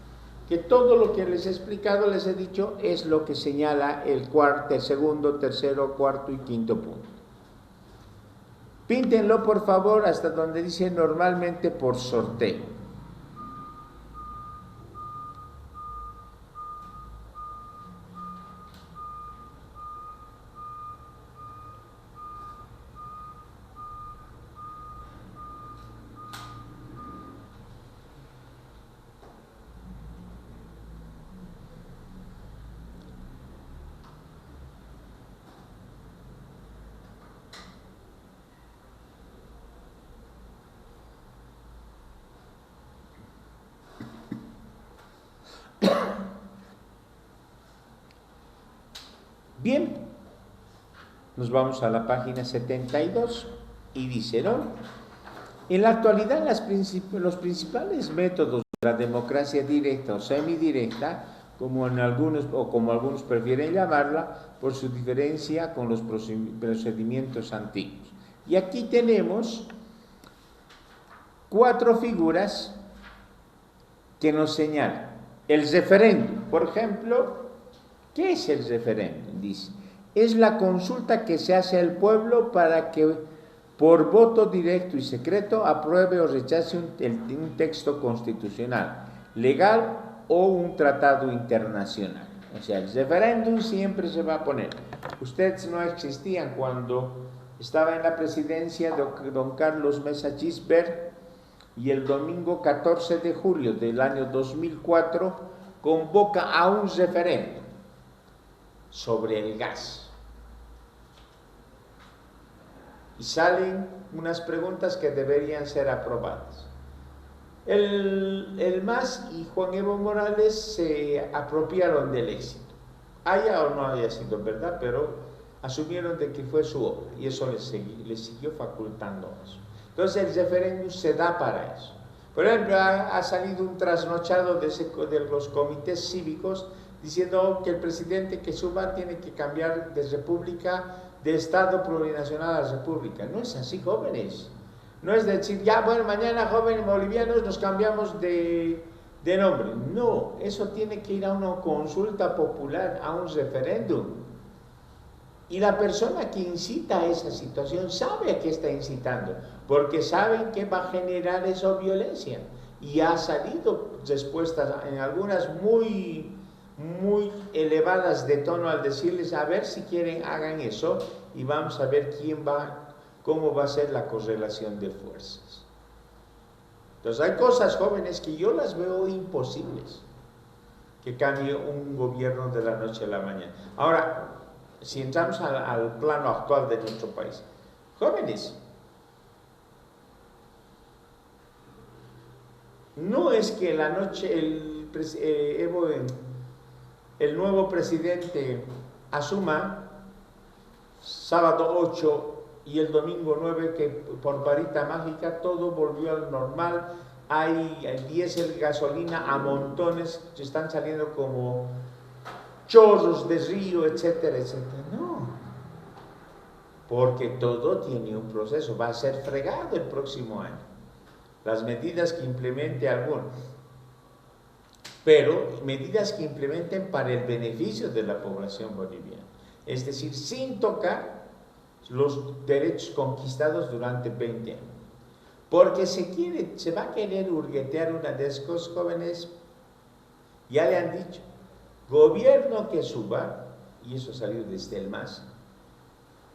Speaker 1: que todo lo que les he explicado, les he dicho, es lo que señala el segundo, tercero, cuarto y quinto punto. Píntenlo, por favor, hasta donde dice normalmente por sorteo. Bien, nos vamos a la página 72 y dice, ¿no?, en la actualidad los principales métodos de la democracia directa o semidirecta, como algunos prefieren llamarla, por su diferencia con los procedimientos antiguos. Y aquí tenemos 4 figuras que nos señalan. El referéndum, por ejemplo. ¿Qué es el referéndum? Dice, es la consulta que se hace al pueblo para que por voto directo y secreto apruebe o rechace un texto constitucional, legal o un tratado internacional. O sea, el referéndum siempre se va a poner. Ustedes no existían cuando estaba en la presidencia de don Carlos Mesa Gisbert, y el domingo 14 de julio del año 2004 convoca a un referéndum sobre el gas. Y salen unas preguntas que deberían ser aprobadas. El MAS y Juan Evo Morales se apropiaron del éxito. Haya o no haya sido verdad, pero asumieron de que fue su obra y eso les siguió facultando eso. Entonces el referéndum se da para eso. Por ejemplo, ha salido un trasnochado de los comités cívicos diciendo que el presidente que suba tiene que cambiar de república, de Estado plurinacional a república. No es así, jóvenes. No es decir, ya, bueno, mañana jóvenes bolivianos nos cambiamos de nombre. No, eso tiene que ir a una consulta popular, a un referéndum. Y la persona que incita a esa situación sabe a qué está incitando, porque saben que va a generar esa violencia. Y ha salido respuestas, en algunas muy elevadas de tono, al decirles, a ver si quieren, hagan eso, y vamos a ver cómo va a ser la correlación de fuerzas. Entonces hay cosas, jóvenes, que yo las veo imposibles, que cambie un gobierno de la noche a la mañana. Ahora, si entramos al plano actual de nuestro país, jóvenes, no es que la noche el nuevo presidente asuma sábado 8 y el domingo 9, que por varita mágica todo volvió al normal, hay diésel, gasolina a montones, se están saliendo como chorros de río, etcétera, etcétera. No, porque todo tiene un proceso, va a ser fregado el próximo año. Las medidas que implemente algunos, pero medidas que implementen para el beneficio de la población boliviana, es decir, sin tocar los derechos conquistados durante 20 años. Porque se va a querer hurguetear una de esas cosas, jóvenes. Ya le han dicho, gobierno que suba, y eso salió desde el MAS,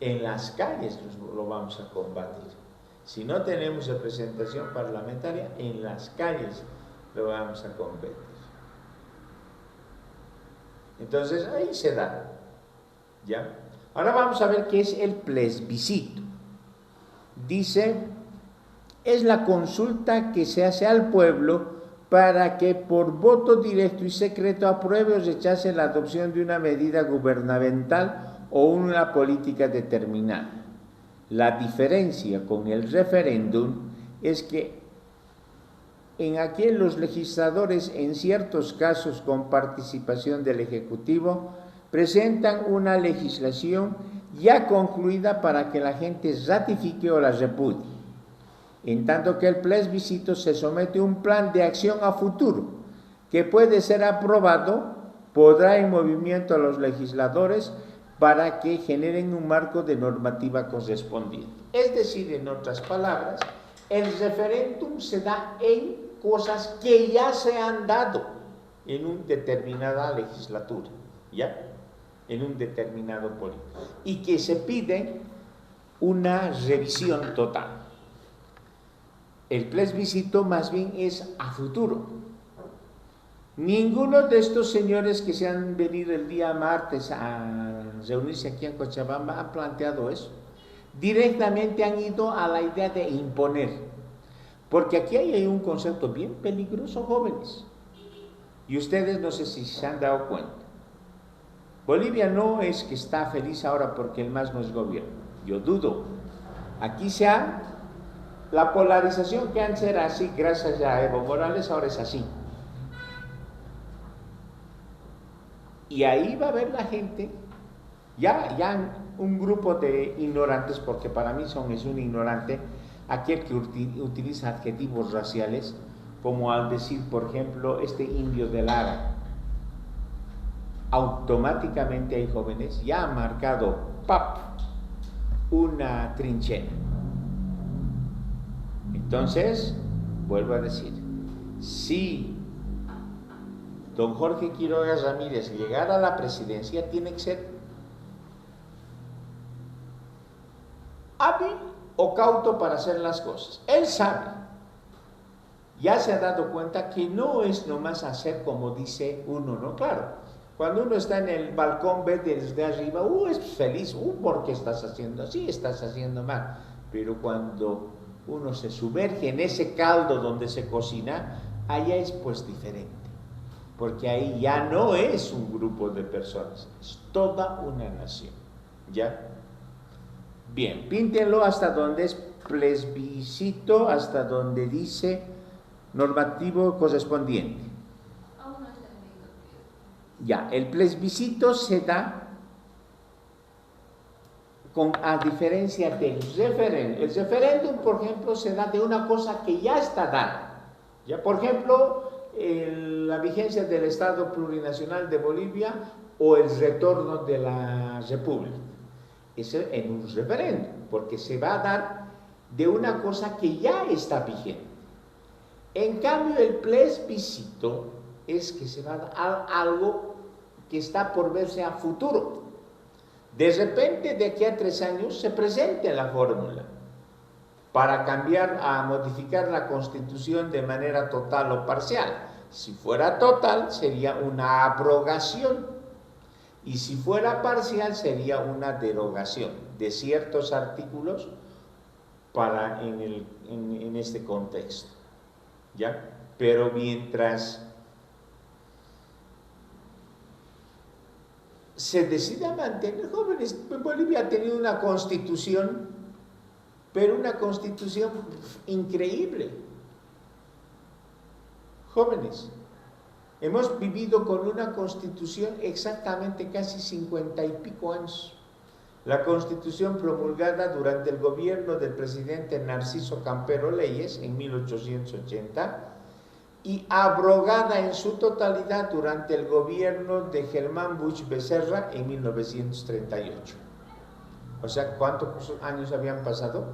Speaker 1: en las calles lo vamos a combatir. Si no tenemos representación parlamentaria, en las calles lo vamos a combatir. Entonces ahí se da, ¿ya? Ahora vamos a ver qué es el plebiscito. Dice, es la consulta que se hace al pueblo para que por voto directo y secreto apruebe o rechace la adopción de una medida gubernamental o una política determinada. La diferencia con el referéndum es que en aquel los legisladores, en ciertos casos con participación del Ejecutivo, presentan una legislación ya concluida para que la gente ratifique o la repudie. En tanto que el plebiscito se somete a un plan de acción a futuro, que puede ser aprobado, podrá en movimiento a los legisladores para que generen un marco de normativa correspondiente. Es decir, en otras palabras, el referéndum se da en cosas que ya se han dado en una determinada legislatura, ¿ya? En un determinado político, y que se pide una revisión total. El plebiscito más bien es a futuro. Ninguno de estos señores que se han venido el día martes a reunirse aquí en Cochabamba ha planteado eso. Directamente han ido a la idea de imponer, porque aquí hay un concepto bien peligroso, jóvenes, y ustedes no sé si se han dado cuenta. Bolivia no es que está feliz ahora porque el MAS no es gobierno, yo dudo. Aquí la polarización que antes era así, gracias a Evo Morales, ahora es así. Y ahí va a haber la gente, ya un grupo de ignorantes, porque para mí es un ignorante aquel que utiliza adjetivos raciales, como al decir, por ejemplo, este indio de Lara. Automáticamente hay jóvenes, ya han marcado una trinchera. Entonces, vuelvo a decir, si don Jorge Quiroga Ramírez llegara a la presidencia, tiene que ser hábil o cauto para hacer las cosas. Él sabe, ya se ha dado cuenta que no es nomás hacer como dice uno, ¿no? Claro, cuando uno está en el balcón, ve desde arriba, es feliz, ¿por qué estás haciendo así? Estás haciendo mal. Pero cuando uno se sumerge en ese caldo donde se cocina, allá es pues diferente, porque ahí ya no es un grupo de personas, es toda una nación, ¿ya? Bien, píntenlo hasta donde es plebiscito hasta donde dice normativo correspondiente.
Speaker 3: Aún no he entendido qué es.
Speaker 1: Ya, el plebiscito se da a diferencia del referéndum. El referéndum, por ejemplo, se da de una cosa que ya está dada. Ya, por ejemplo, la vigencia del Estado Plurinacional de Bolivia o el retorno de la República. Eso en un referéndum, porque se va a dar de una cosa que ya está vigente. En cambio, el plebiscito es que se va a dar algo que está por verse a futuro. De repente, de aquí a 3 años, se presente la fórmula para cambiar, a modificar la Constitución de manera total o parcial. Si fuera total, sería una abrogación, y si fuera parcial, sería una derogación de ciertos artículos en este contexto. ¿Ya? Pero mientras se decida mantener, jóvenes, Bolivia ha tenido una constitución, pero una constitución increíble. Jóvenes, hemos vivido con una constitución exactamente casi 50 y pico años. La constitución promulgada durante el gobierno del presidente Narciso Campero Leyes en 1880 y abrogada en su totalidad durante el gobierno de Germán Busch Becerra en 1938. O sea, ¿cuántos años habían pasado?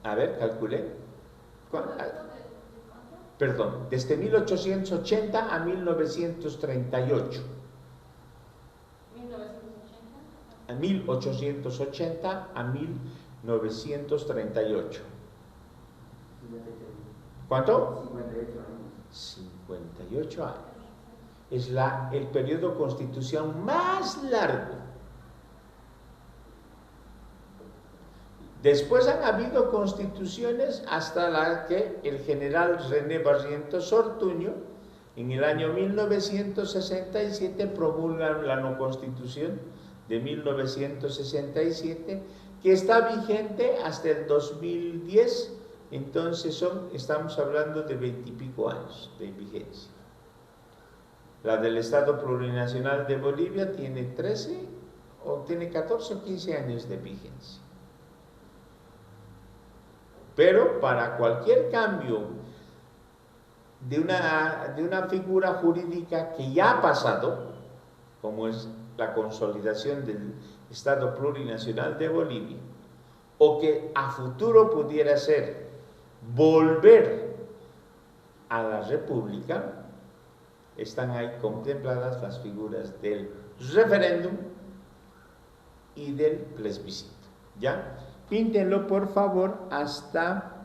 Speaker 1: A ver, calculé. Perdón, desde 1880 a 1938. 1880 a 1938. ¿Cuánto?
Speaker 4: 58 años.
Speaker 1: 58 años. Es el periodo constitucional más largo. Después han habido constituciones hasta la que el general René Barrientos Ortuño, en el año 1967, promulga la no constitución de 1967, que está vigente hasta el 2010. Entonces estamos hablando de 20 y pico años de vigencia. La del Estado Plurinacional de Bolivia tiene 13 o tiene 14 o 15 años de vigencia. Pero para cualquier cambio de una figura jurídica que ya ha pasado, como es la consolidación del Estado Plurinacional de Bolivia, o que a futuro pudiera ser volver a la República, están ahí contempladas las figuras del referéndum y del plebiscito. ¿Ya? Píntenlo por favor hasta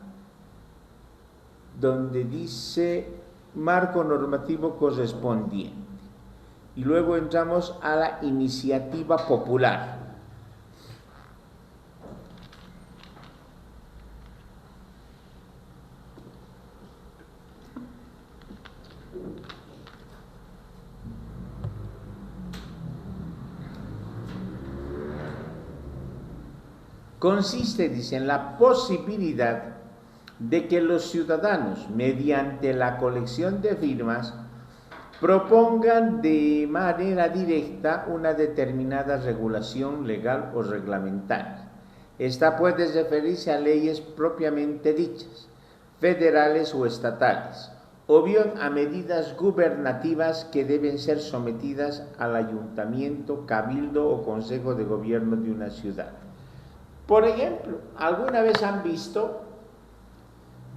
Speaker 1: donde dice marco normativo correspondiente. Y luego entramos a la iniciativa popular. Consiste, dice, en la posibilidad de que los ciudadanos, mediante la colección de firmas, propongan de manera directa una determinada regulación legal o reglamentaria. Esta puede referirse a leyes propiamente dichas, federales o estatales, o bien a medidas gubernativas que deben ser sometidas al ayuntamiento, cabildo o consejo de gobierno de una ciudad. Por ejemplo, ¿alguna vez han visto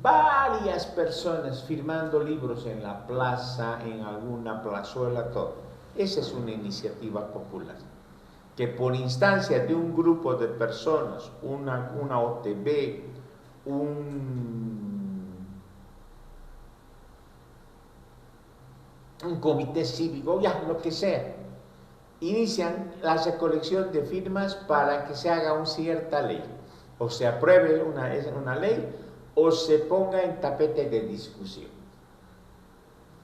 Speaker 1: varias personas firmando libros en la plaza, en alguna plazuela, todo? Esa es una iniciativa popular, que por instancia de un grupo de personas, una OTB, un comité cívico, ya lo que sea, inician la recolección de firmas para que se haga una cierta ley, o se apruebe una ley, o se ponga en tapete de discusión.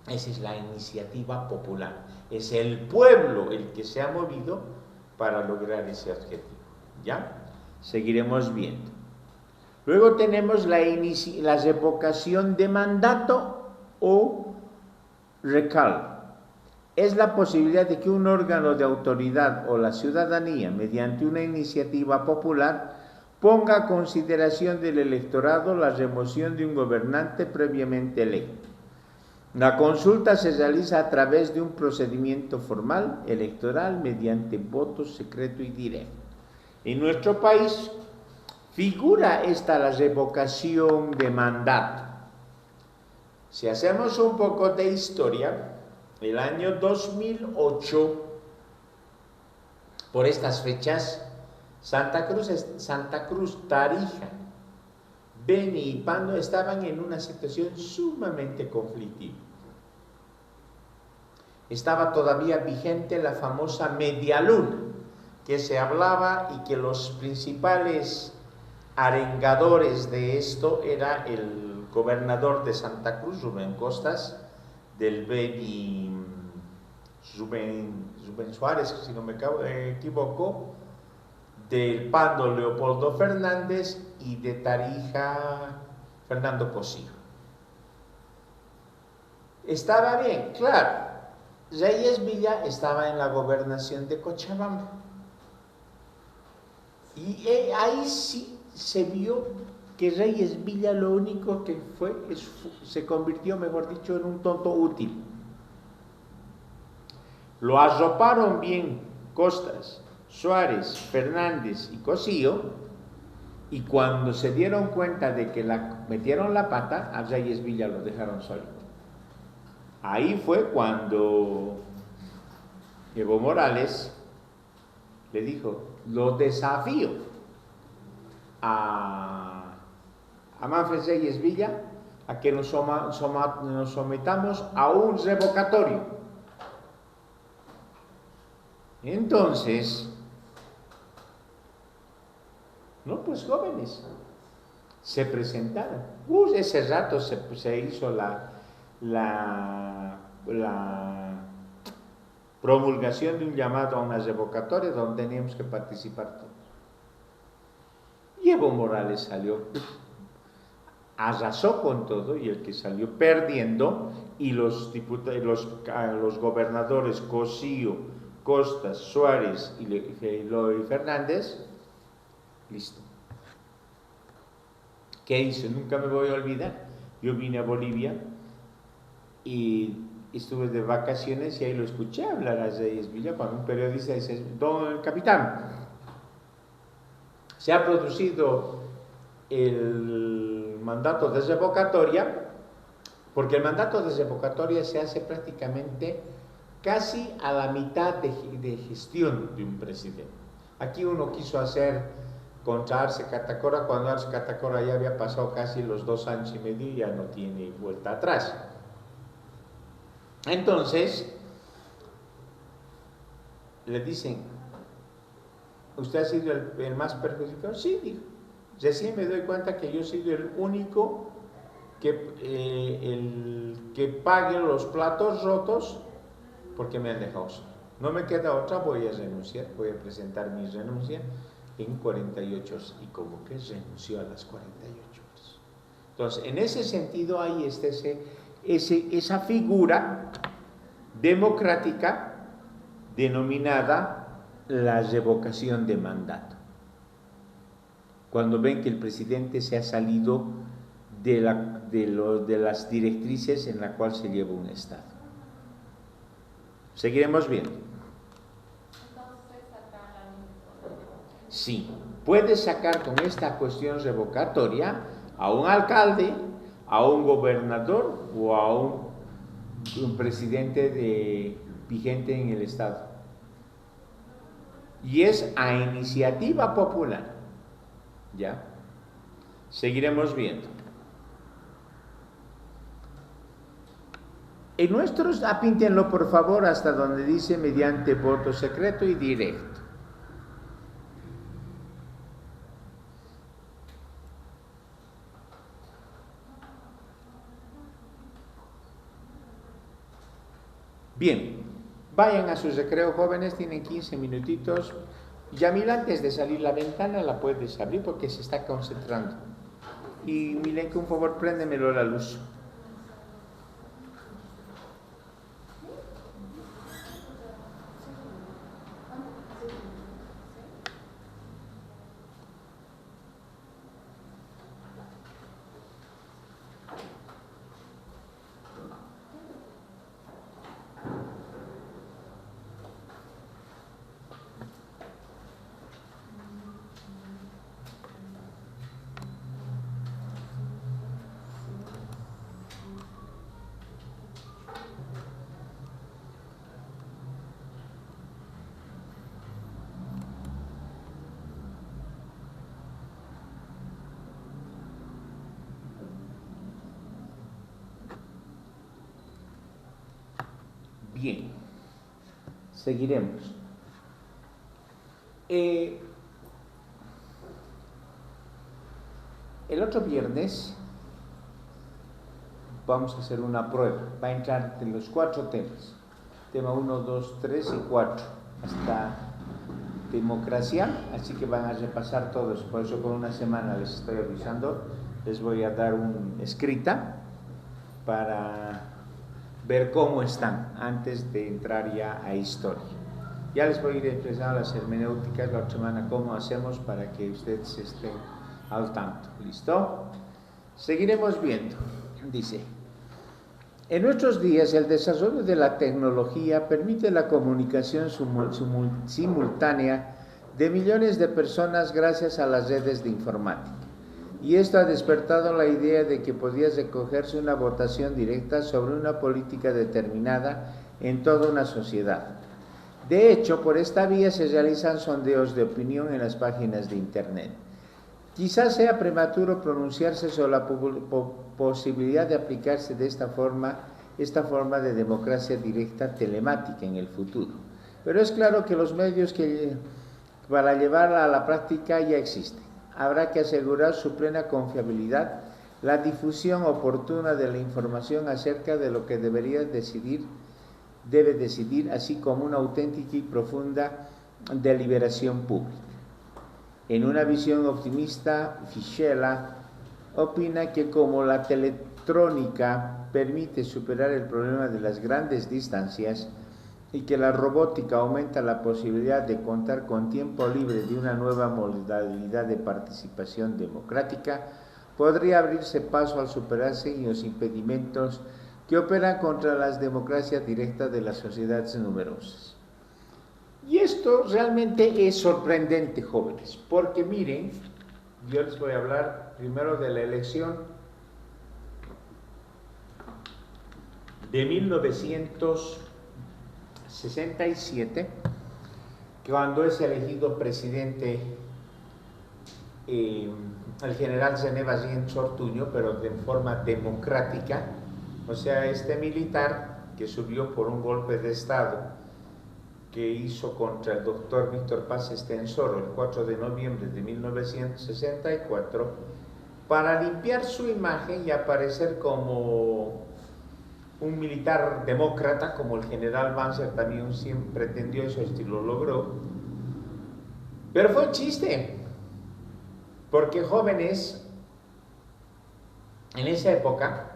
Speaker 1: Esa es la iniciativa popular. Es el pueblo el que se ha movido para lograr ese objetivo. ¿Ya? Seguiremos viendo. Luego tenemos la revocación de mandato o recall. Es la posibilidad de que un órgano de autoridad o la ciudadanía, mediante una iniciativa popular, ponga a consideración del electorado la remoción de un gobernante previamente electo. La consulta se realiza a través de un procedimiento formal electoral mediante voto secreto y directo. En nuestro país figura esta la revocación de mandato. Si hacemos un poco de historia, el año 2008, por estas fechas, Santa Cruz, Tarija, Beni y Pando estaban en una situación sumamente conflictiva. Estaba todavía vigente la famosa media luna, que se hablaba y que los principales arengadores de esto era el gobernador de Santa Cruz, Rubén Costas, del Beni, Rubén Suárez, si no me equivoco, del Pando Leopoldo Fernández y de Tarija Fernando Cosío. Estaba bien, claro. Reyes Villa estaba en la gobernación de Cochabamba. Y ahí sí se vio que Reyes Villa lo único que se convirtió, mejor dicho, en un tonto útil. Lo arroparon bien Costas, Suárez, Fernández y Cosío, y cuando se dieron cuenta de que metieron la pata, a Reyes Villa lo dejaron solito. Ahí fue cuando Evo Morales le dijo: lo desafío a Manfred Reyes Villa a que nos sometamos a un revocatorio. Entonces, pues jóvenes se presentaron. Ese rato se hizo la promulgación de un llamado a una revocatoria donde teníamos que participar todos. Y Evo Morales salió, arrasó con todo, y el que salió perdiendo, y los gobernadores Cosío, Costas, Suárez y Fernández, listo. ¿Qué hizo? Nunca me voy a olvidar. Yo vine a Bolivia y estuve de vacaciones y ahí lo escuché hablar a Reyes Villa cuando un periodista dice: don capitán, se ha producido el mandato de revocatoria, porque el mandato de revocatoria se hace prácticamente casi a la mitad de gestión de un presidente. Aquí uno quiso hacer contra Arce Catacora, cuando Arce Catacora ya había pasado casi los 2 años y medio y ya no tiene vuelta atrás. Entonces, le dicen: ¿usted ha sido el más perjudicado? Sí, dijo. Recién me doy cuenta que yo he sido el único que pague los platos rotos porque me han dejado solo. No me queda otra, voy a renunciar, voy a presentar mi renuncia en 48 horas. Y como que renunció a las 48 horas. Entonces, en ese sentido ahí está esa figura democrática denominada la revocación de mandato. Cuando ven que el presidente se ha salido de las directrices en la cual se lleva un Estado. Seguiremos viendo. Sí, puede sacar con esta cuestión revocatoria a un alcalde, a un gobernador o a un presidente vigente en el Estado. Y es a iniciativa popular. ¿Ya? Seguiremos viendo. En nuestros, apíntenlo por favor hasta donde dice mediante voto secreto y directo. Bien, vayan a su recreo, jóvenes, tienen 15 minutitos Yamila, antes de salir la ventana la puedes abrir porque se está concentrando. Y Milenko, un favor, préndemelo la luz. Bien, seguiremos. El otro viernes vamos a hacer una prueba. Va a entrar de los 4 temas. Tema 1, 2, 3 y 4. Hasta democracia. Así que van a repasar todos. Por eso por una semana les estoy avisando. Les voy a dar una escrita para ver cómo están antes de entrar ya a historia. Ya les voy a ir expresando las hermenéuticas la otra semana cómo hacemos para que ustedes estén al tanto. ¿Listo? Seguiremos viendo. Dice, en nuestros días el desarrollo de la tecnología permite la comunicación simultánea de millones de personas gracias a las redes de informática. Y esto ha despertado la idea de que podía recogerse una votación directa sobre una política determinada en toda una sociedad. De hecho, por esta vía se realizan sondeos de opinión en las páginas de Internet. Quizás sea prematuro pronunciarse sobre la posibilidad de aplicarse de esta forma de democracia directa telemática en el futuro. Pero es claro que los medios para llevarla a la práctica ya existen. Habrá que asegurar su plena confiabilidad, la difusión oportuna de la información acerca de lo que debe decidir, así como una auténtica y profunda deliberación pública. En una visión optimista, Fischella opina que como la teletrónica permite superar el problema de las grandes distancias y que la robótica aumenta la posibilidad de contar con tiempo libre de una nueva modalidad de participación democrática, podría abrirse paso al superarse los impedimentos que operan contra las democracias directas de las sociedades numerosas. Y esto realmente es sorprendente, jóvenes, porque miren, yo les voy a hablar primero de la elección de 1967, cuando es elegido presidente el general Zené Vacién Ortuño, pero de forma democrática, o sea, este militar que subió por un golpe de Estado que hizo contra el doctor Víctor Paz Estenssoro el 4 de noviembre de 1964, para limpiar su imagen y aparecer como un militar demócrata, como el general Banzer también siempre pretendió eso y lo logró. Pero fue un chiste, porque jóvenes en esa época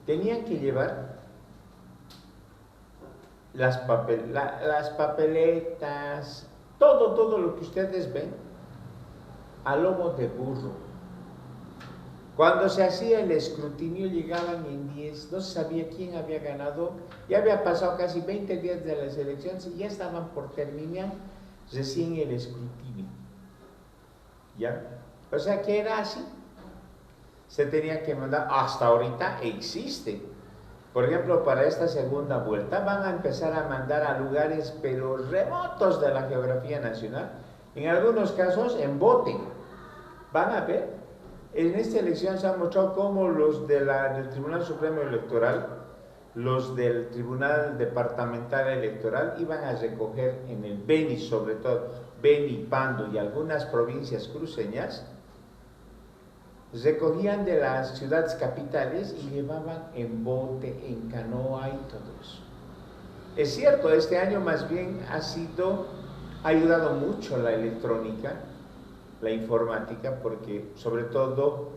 Speaker 1: tenían que llevar las papeletas, todo lo que ustedes ven, a lomo de burro. Cuando se hacía el escrutinio llegaban en 10, no se sabía quién había ganado, ya había pasado casi 20 días de las elecciones y ya estaban por terminar recién el escrutinio. ¿Ya? O sea que era así. Se tenía que mandar, hasta ahorita existe. Por ejemplo, para esta segunda vuelta van a empezar a mandar a lugares pero remotos de la geografía nacional, en algunos casos en bote. Van a ver, en esta elección se ha mostrado cómo los del Tribunal Supremo Electoral, los del Tribunal Departamental Electoral iban a recoger en el Beni, sobre todo Beni, Pando y algunas provincias cruceñas, recogían de las ciudades capitales y llevaban en bote, en canoa y todo eso. Es cierto, este año más bien ha sido Ha ayudado mucho la electrónica, la informática, porque sobre todo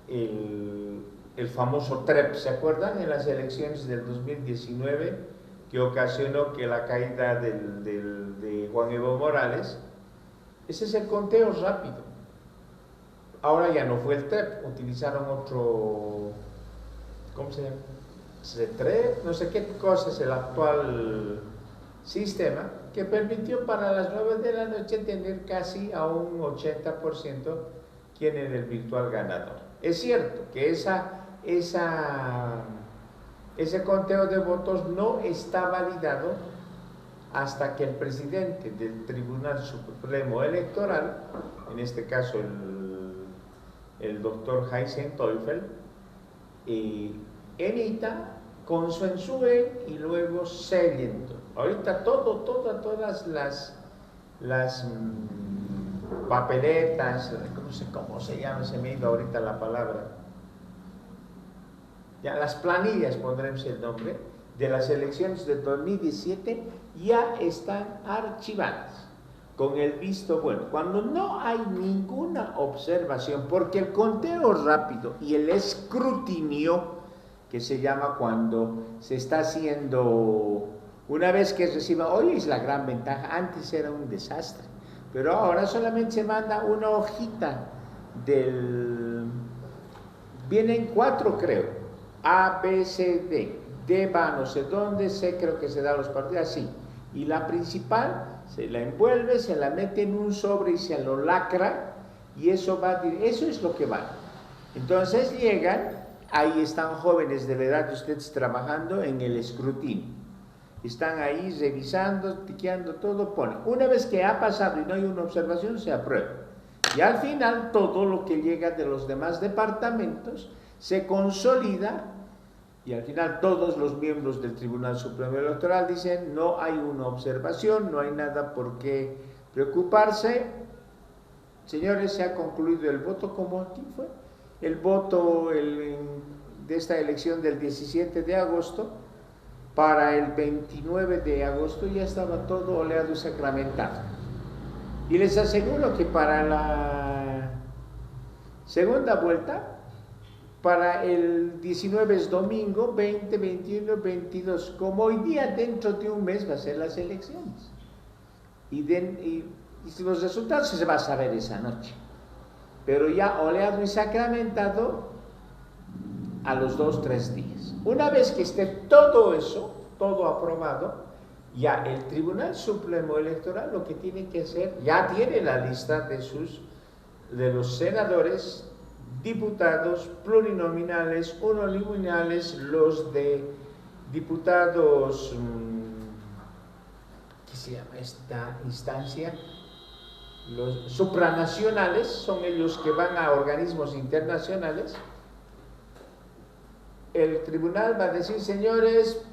Speaker 1: el famoso TREP, ¿se acuerdan? En las elecciones del 2019, que ocasionó que la caída de Juan Evo Morales. Ese es el conteo rápido. Ahora ya no fue el TREP, utilizaron otro, ¿cómo se llama? CTREP, no sé qué cosa es el actual sistema, que permitió para las 9 de la noche tener casi a un 80% quién era el virtual ganador. Es cierto que ese conteo de votos no está validado hasta que el presidente del Tribunal Supremo Electoral, en este caso el doctor Heisen Teufel, emita, consensúe y luego sellen. Ahorita todas las papeletas, no sé cómo se llama, se me ha ido ahorita la palabra, ya las planillas, pondremos el nombre, de las elecciones de 2017 ya están archivadas con el visto bueno. Cuando no hay ninguna observación, porque el conteo rápido y el escrutinio, que se llama cuando se está haciendo, una vez que reciba, hoy es la gran ventaja, antes era un desastre, pero ahora solamente se manda una hojita vienen 4 creo, A, B, C, D va no sé dónde, C creo que se da a los partidos, así, y la principal se la envuelve, se la mete en un sobre y se lo lacra, y eso es lo que va. Entonces llegan, ahí están jóvenes de la edad de ustedes trabajando en el escrutinio, están ahí revisando, tiqueando todo, ponen. Una vez que ha pasado y no hay una observación, se aprueba. Y al final todo lo que llega de los demás departamentos se consolida y al final todos los miembros del Tribunal Supremo Electoral dicen no hay una observación, no hay nada por qué preocuparse. Señores, se ha concluido el voto. ¿Cómo aquí fue? El voto de esta elección del 17 de agosto, para el 29 de agosto ya estaba todo oleado y sacramentado. Y les aseguro que para la segunda vuelta, para el 19 es domingo, 20, 21, 22, como hoy día dentro de un mes va a ser las elecciones. Y los resultados se va a saber esa noche. Pero ya oleado y sacramentado a los 2, 3 días. Una vez que esté todo eso, todo aprobado, ya el Tribunal Supremo Electoral lo que tiene que hacer, ya tiene la lista de los senadores, diputados plurinominales, uninominales, los de diputados, ¿qué se llama esta instancia? Los supranacionales, son ellos que van a organismos internacionales. El tribunal va a decir, señores,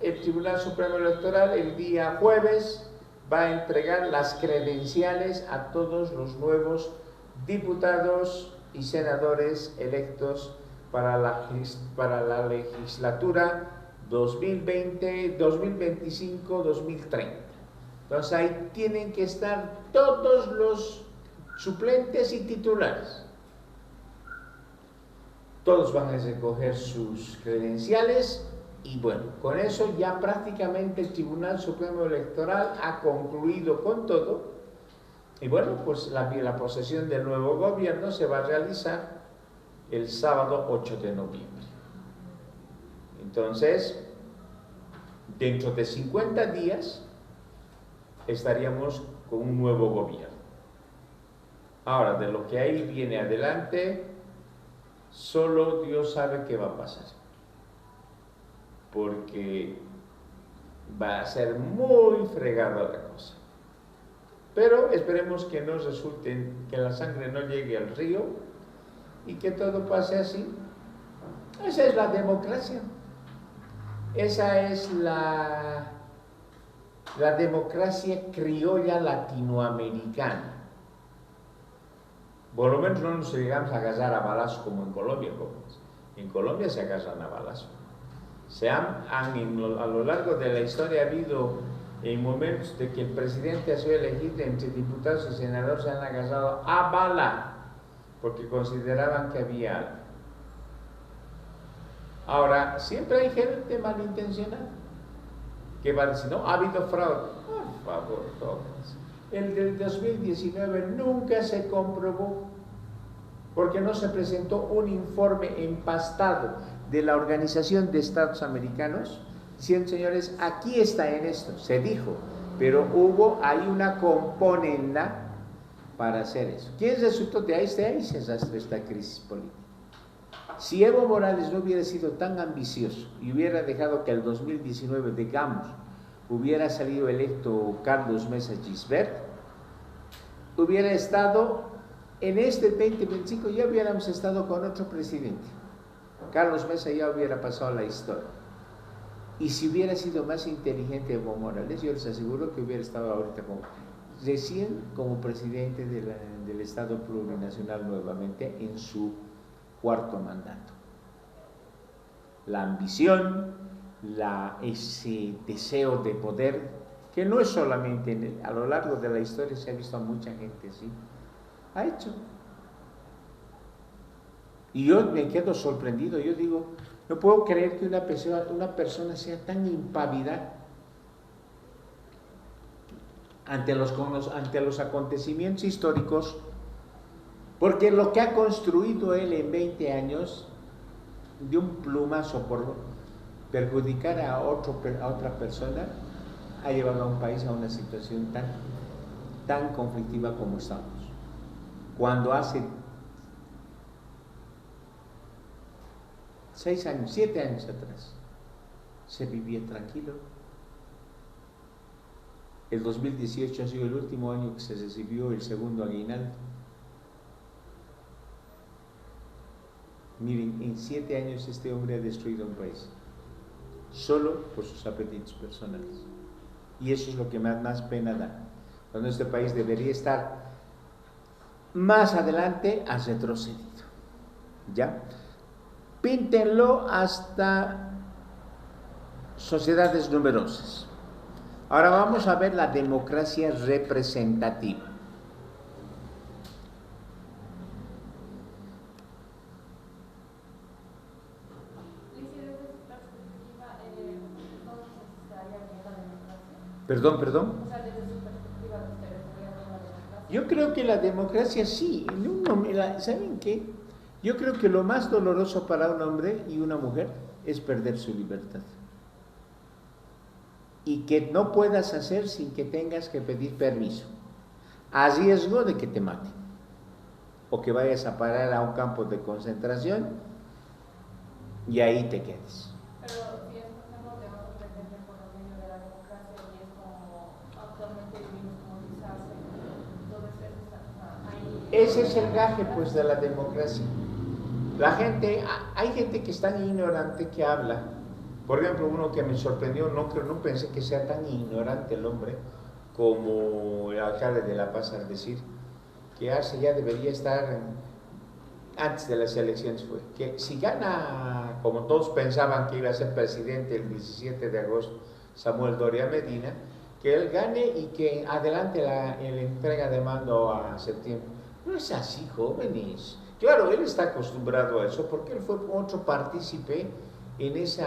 Speaker 1: el Tribunal Supremo Electoral el día jueves va a entregar las credenciales a todos los nuevos diputados y senadores electos para la legislatura 2020, 2025, 2030. Entonces ahí tienen que estar todos los suplentes y titulares. Todos van a recoger sus credenciales y bueno, con eso ya prácticamente el Tribunal Supremo Electoral ha concluido con todo. Y bueno, pues la posesión del nuevo gobierno se va a realizar el sábado 8 de noviembre. Entonces, dentro de 50 días estaríamos con un nuevo gobierno. Ahora, de lo que ahí viene adelante, solo Dios sabe qué va a pasar. Porque va a ser muy fregada la cosa. Pero esperemos que no resulte, que la sangre no llegue al río y que todo pase así. Esa es la democracia. Esa es la democracia criolla latinoamericana. Por lo menos no nos llegamos a agarrar a balazo como en Colombia. En Colombia se agarran a balazo. A lo largo de la historia ha habido en momentos de que el presidente ha sido elegido, entre diputados y senadores se han agarrado a bala porque consideraban que había algo. Ahora, siempre hay gente malintencionada que va a decir, no, ha habido fraude. Por favor, todos. El del 2019 nunca se comprobó porque no se presentó un informe empastado de la Organización de Estados Americanos diciendo, señores, aquí está en esto, se dijo, pero hay una componenda para hacer eso. ¿Quién resultó de ahí? De ahí se arrastró esta crisis política. Si Evo Morales no hubiera sido tan ambicioso y hubiera dejado que el 2019, digamos, hubiera salido electo Carlos Mesa Gisbert, hubiera estado en este 2025, ya hubiéramos estado con otro presidente. Carlos Mesa ya hubiera pasado la historia. Y si hubiera sido más inteligente Evo Morales, yo les aseguro que hubiera estado ahorita recién como presidente del Estado Plurinacional nuevamente en su cuarto mandato. La ambición, ese deseo de poder, que no es solamente a lo largo de la historia se ha visto a mucha gente así, ha hecho. Y yo me quedo sorprendido, yo digo, no puedo creer que una persona sea tan impávida ante los acontecimientos históricos, porque lo que ha construido él en 20 años de un plumazo por perjudicar a otra persona ha llevado a un país a una situación tan conflictiva como estamos. Cuando hace 7 años atrás se vivía tranquilo. El 2018 ha sido el último año que se recibió el segundo aguinaldo. Miren, en 7 años este hombre ha destruido un país, solo por sus apetitos personales. Y eso es lo que más pena da. Cuando este país debería estar más adelante, ha retrocedido. ¿Ya? Píntenlo hasta sociedades numerosas. Ahora vamos a ver la democracia representativa. Perdón.
Speaker 3: O sea, desde su perspectiva, ¿ustedes estarían con la democracia?
Speaker 1: Yo creo que la democracia sí. ¿Saben qué? Yo creo que lo más doloroso para un hombre y una mujer es perder su libertad. Y que no puedas hacer sin que tengas que pedir permiso, a riesgo de que te maten, o que vayas a parar a un campo de concentración y ahí te quedes.
Speaker 3: Pero si es, por ejemplo, de otro pretende por lo medio de la democracia y es como actualmente vivimos como quizás entonces ahí...
Speaker 1: Ese es el gaje pues de la democracia. Hay gente que es tan ignorante que habla. Por ejemplo, uno que me sorprendió, no pensé que sea tan ignorante el hombre como el alcalde de La Paz al decir que Arce ya debería estar antes de las elecciones, fue que si gana, como todos pensaban que iba a ser presidente el 17 de agosto, Samuel Doria Medina, que él gane y que adelante la entrega de mando a septiembre. No es así, jóvenes. Claro, él está acostumbrado a eso porque él fue otro partícipe en ese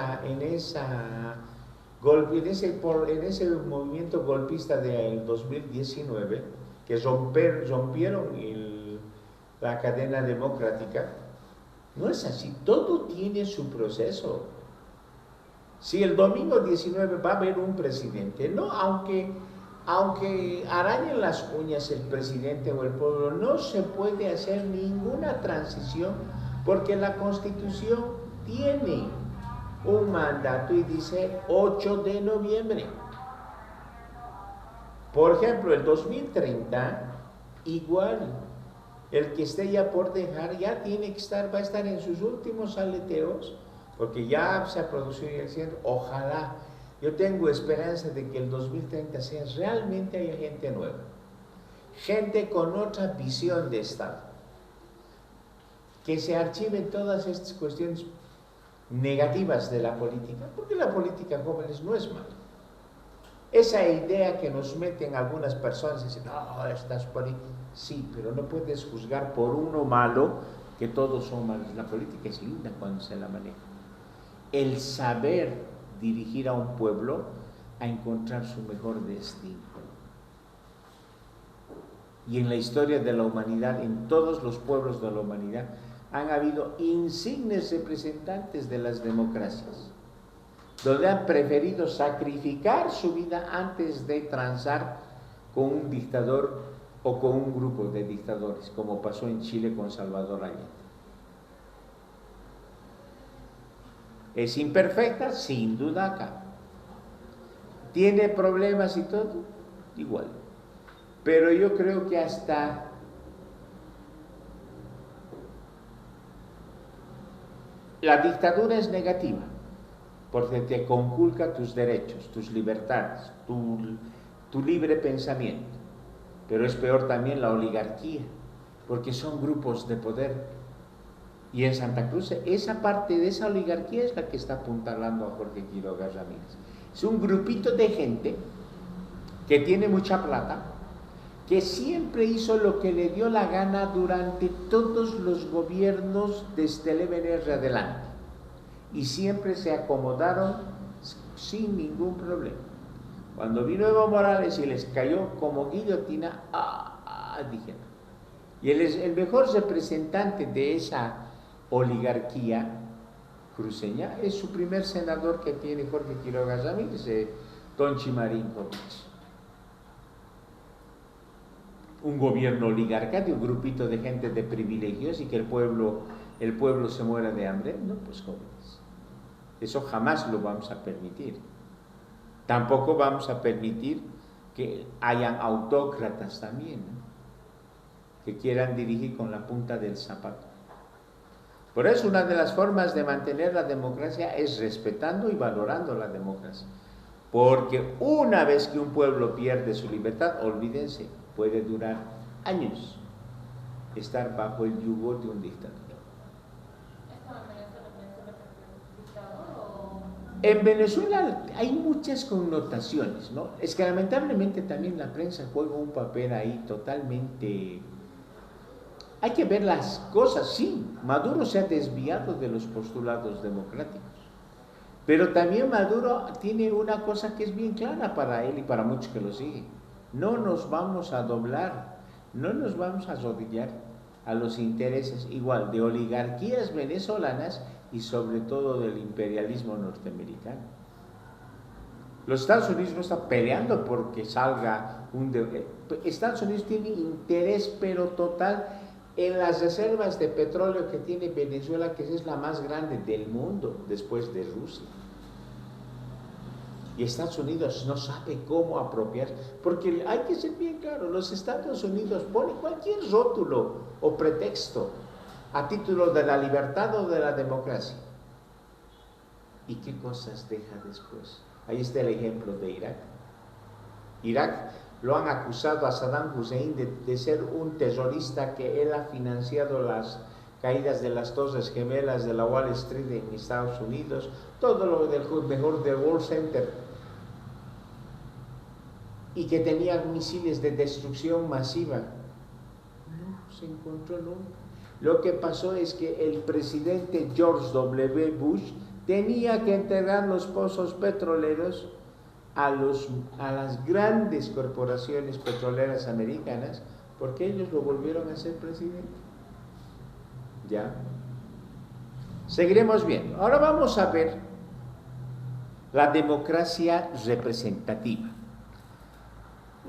Speaker 1: movimiento golpista del 2019 que rompieron la cadena democrática. No es así, todo tiene su proceso. Si el domingo 19 va a haber un presidente, no, aunque arañen las uñas el presidente o el pueblo, no se puede hacer ninguna transición porque la Constitución tiene un mandato y dice 8 de noviembre. Por ejemplo, el 2030, igual, el que esté ya por dejar, ya tiene que va a estar en sus últimos aleteos, porque ya se ha producido el accidente. Ojalá, yo tengo esperanza de que el 2030 sea realmente haya gente nueva, gente con otra visión de Estado, que se archiven todas estas cuestiones negativas de la política, porque la política, jóvenes, no es mala. Esa idea que nos meten algunas personas, dicen, no, estás política. Sí, pero no puedes juzgar por uno malo que todos son malos. La política es linda cuando se la maneja. El saber dirigir a un pueblo a encontrar su mejor destino. Y en la historia de la humanidad, en todos los pueblos de la humanidad, han habido insignes representantes de las democracias, donde han preferido sacrificar su vida antes de transar con un dictador o con un grupo de dictadores, como pasó en Chile con Salvador Allende. ¿Es imperfecta? Sin duda acá. ¿Tiene problemas y todo? Igual. Pero yo creo que hasta la dictadura es negativa, porque te conculca tus derechos, tus libertades, tu libre pensamiento. Pero es peor también la oligarquía, porque son grupos de poder. Y en Santa Cruz, esa parte de esa oligarquía es la que está apuntalando a Jorge Quiroga Ramírez. Es un grupito de gente que tiene mucha plata, que siempre hizo lo que le dio la gana durante todos los gobiernos desde el MNR adelante. Y siempre se acomodaron sin ningún problema. Cuando vino Evo Morales y les cayó como guillotina, dijeron. Y él es el mejor representante de esa oligarquía cruceña, es su primer senador que tiene Jorge Quiroga Ramírez, Tonchi Marinkovic. Un gobierno oligarca de un grupito de gente de privilegios y que el pueblo se muera de hambre. No, pues jóvenes, eso jamás lo vamos a permitir. Tampoco vamos a permitir que hayan autócratas también, ¿no?, que quieran dirigir con la punta del zapato. Por eso una de las formas de mantener la democracia es respetando y valorando la democracia. Porque una vez que un pueblo pierde su libertad, olvídense, puede durar años estar bajo el yugo de un dictador. En Venezuela hay muchas connotaciones, ¿no? Es que lamentablemente también la prensa juega un papel ahí totalmente... Hay que ver las cosas, sí, Maduro se ha desviado de los postulados democráticos, pero también Maduro tiene una cosa que es bien clara para él y para muchos que lo siguen: no nos vamos a doblar, no nos vamos a arrodillar a los intereses igual de oligarquías venezolanas y sobre todo del imperialismo norteamericano. Los Estados Unidos no están peleando porque salga Estados Unidos tiene interés pero total en las reservas de petróleo que tiene Venezuela, que es la más grande del mundo después de Rusia. Y Estados Unidos no sabe cómo apropiarse, porque hay que ser bien claro, los Estados Unidos ponen cualquier rótulo o pretexto a título de la libertad o de la democracia. ¿Y qué cosas deja después? Ahí está el ejemplo de Irak. Irak lo han acusado a Saddam Hussein de ser un terrorista, que él ha financiado las caídas de las Torres Gemelas de la Wall Street en Estados Unidos, todo lo del mejor del World Center, y que tenía misiles de destrucción masiva. No se encontró nunca. Lo que pasó es que el presidente George W. Bush tenía que entregar los pozos petroleros a las grandes corporaciones petroleras americanas, porque ellos lo volvieron a ser presidente. ¿Ya? Seguiremos viendo. Ahora vamos a ver la democracia representativa.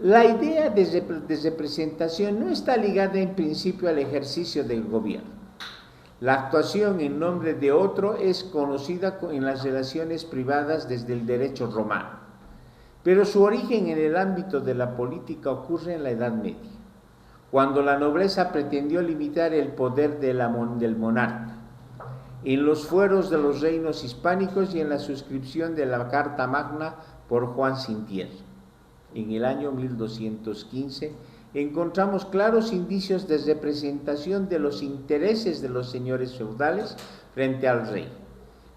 Speaker 1: La idea de representación no está ligada en principio al ejercicio del gobierno. La actuación en nombre de otro es conocida en las relaciones privadas desde el derecho romano, pero su origen en el ámbito de la política ocurre en la Edad Media, cuando la nobleza pretendió limitar el poder del monarca, en los fueros de los reinos hispánicos y en la suscripción de la Carta Magna por Juan Sin Tierra. En el año 1215 encontramos claros indicios de representación de los intereses de los señores feudales frente al rey.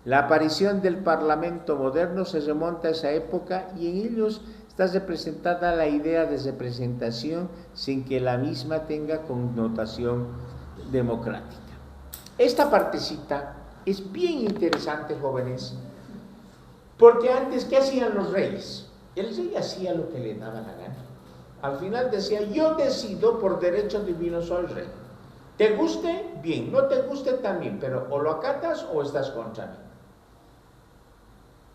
Speaker 1: La aparición del parlamento moderno se remonta a esa época y en ellos Está representada la idea de representación sin que la misma tenga connotación democrática. Esta partecita es bien interesante, jóvenes, porque antes, ¿qué hacían los reyes? El rey hacía lo que le daba la gana. Al final decía, yo decido por derecho divino, soy rey. Te guste, bien, no te guste también, pero o lo acatas o estás contra mí.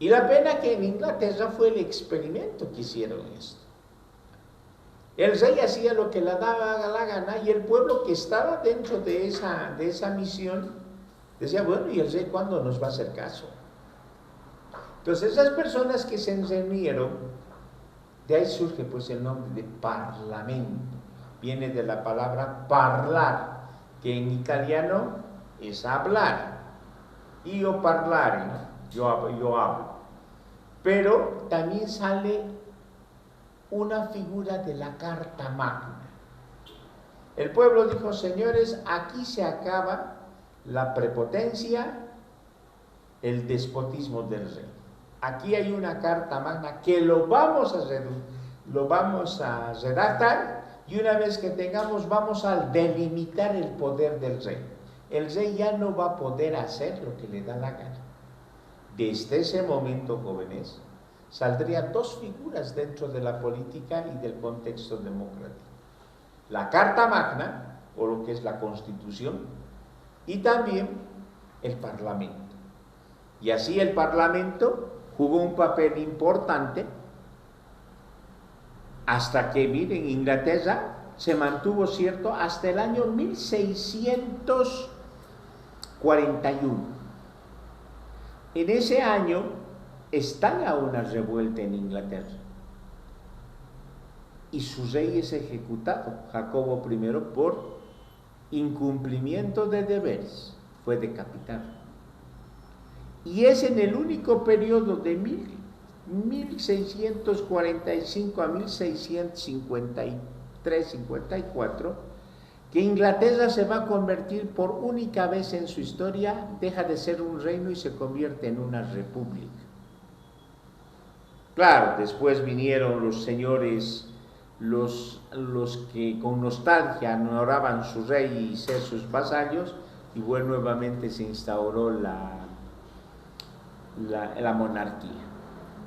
Speaker 1: Y la pena que en Inglaterra fue el experimento que hicieron esto. El rey hacía lo que le daba la gana y el pueblo que estaba dentro de esa misión decía, bueno, ¿y el rey cuándo nos va a hacer caso? Entonces esas personas que se reunieron, de ahí surge pues el nombre de parlamento. Viene de la palabra parlar, que en italiano es hablar. Io parlare, yo hablo. Pero también sale una figura de la Carta Magna. El pueblo dijo, señores, aquí se acaba la prepotencia, el despotismo del rey. Aquí hay una Carta Magna que lo vamos a redactar y una vez que tengamos vamos a delimitar el poder del rey. El rey ya no va a poder hacer lo que le da la gana. Desde ese momento, jóvenes, saldrían dos figuras dentro de la política y del contexto democrático. La Carta Magna, o lo que es la Constitución, y también el Parlamento. Y así el Parlamento jugó un papel importante hasta que, miren, Inglaterra se mantuvo, ¿cierto?, hasta el año 1641. En ese año estalla una revuelta en Inglaterra y su rey es ejecutado, Jacobo I, por incumplimiento de deberes, fue decapitado. Y es en el único periodo de 1645 a 1653-54 que Inglaterra se va a convertir por única vez en su historia, deja de ser un reino y se convierte en una república. Claro, después vinieron los señores, los que con nostalgia honoraban su rey y ser sus vasallos, y bueno, nuevamente se instauró la monarquía.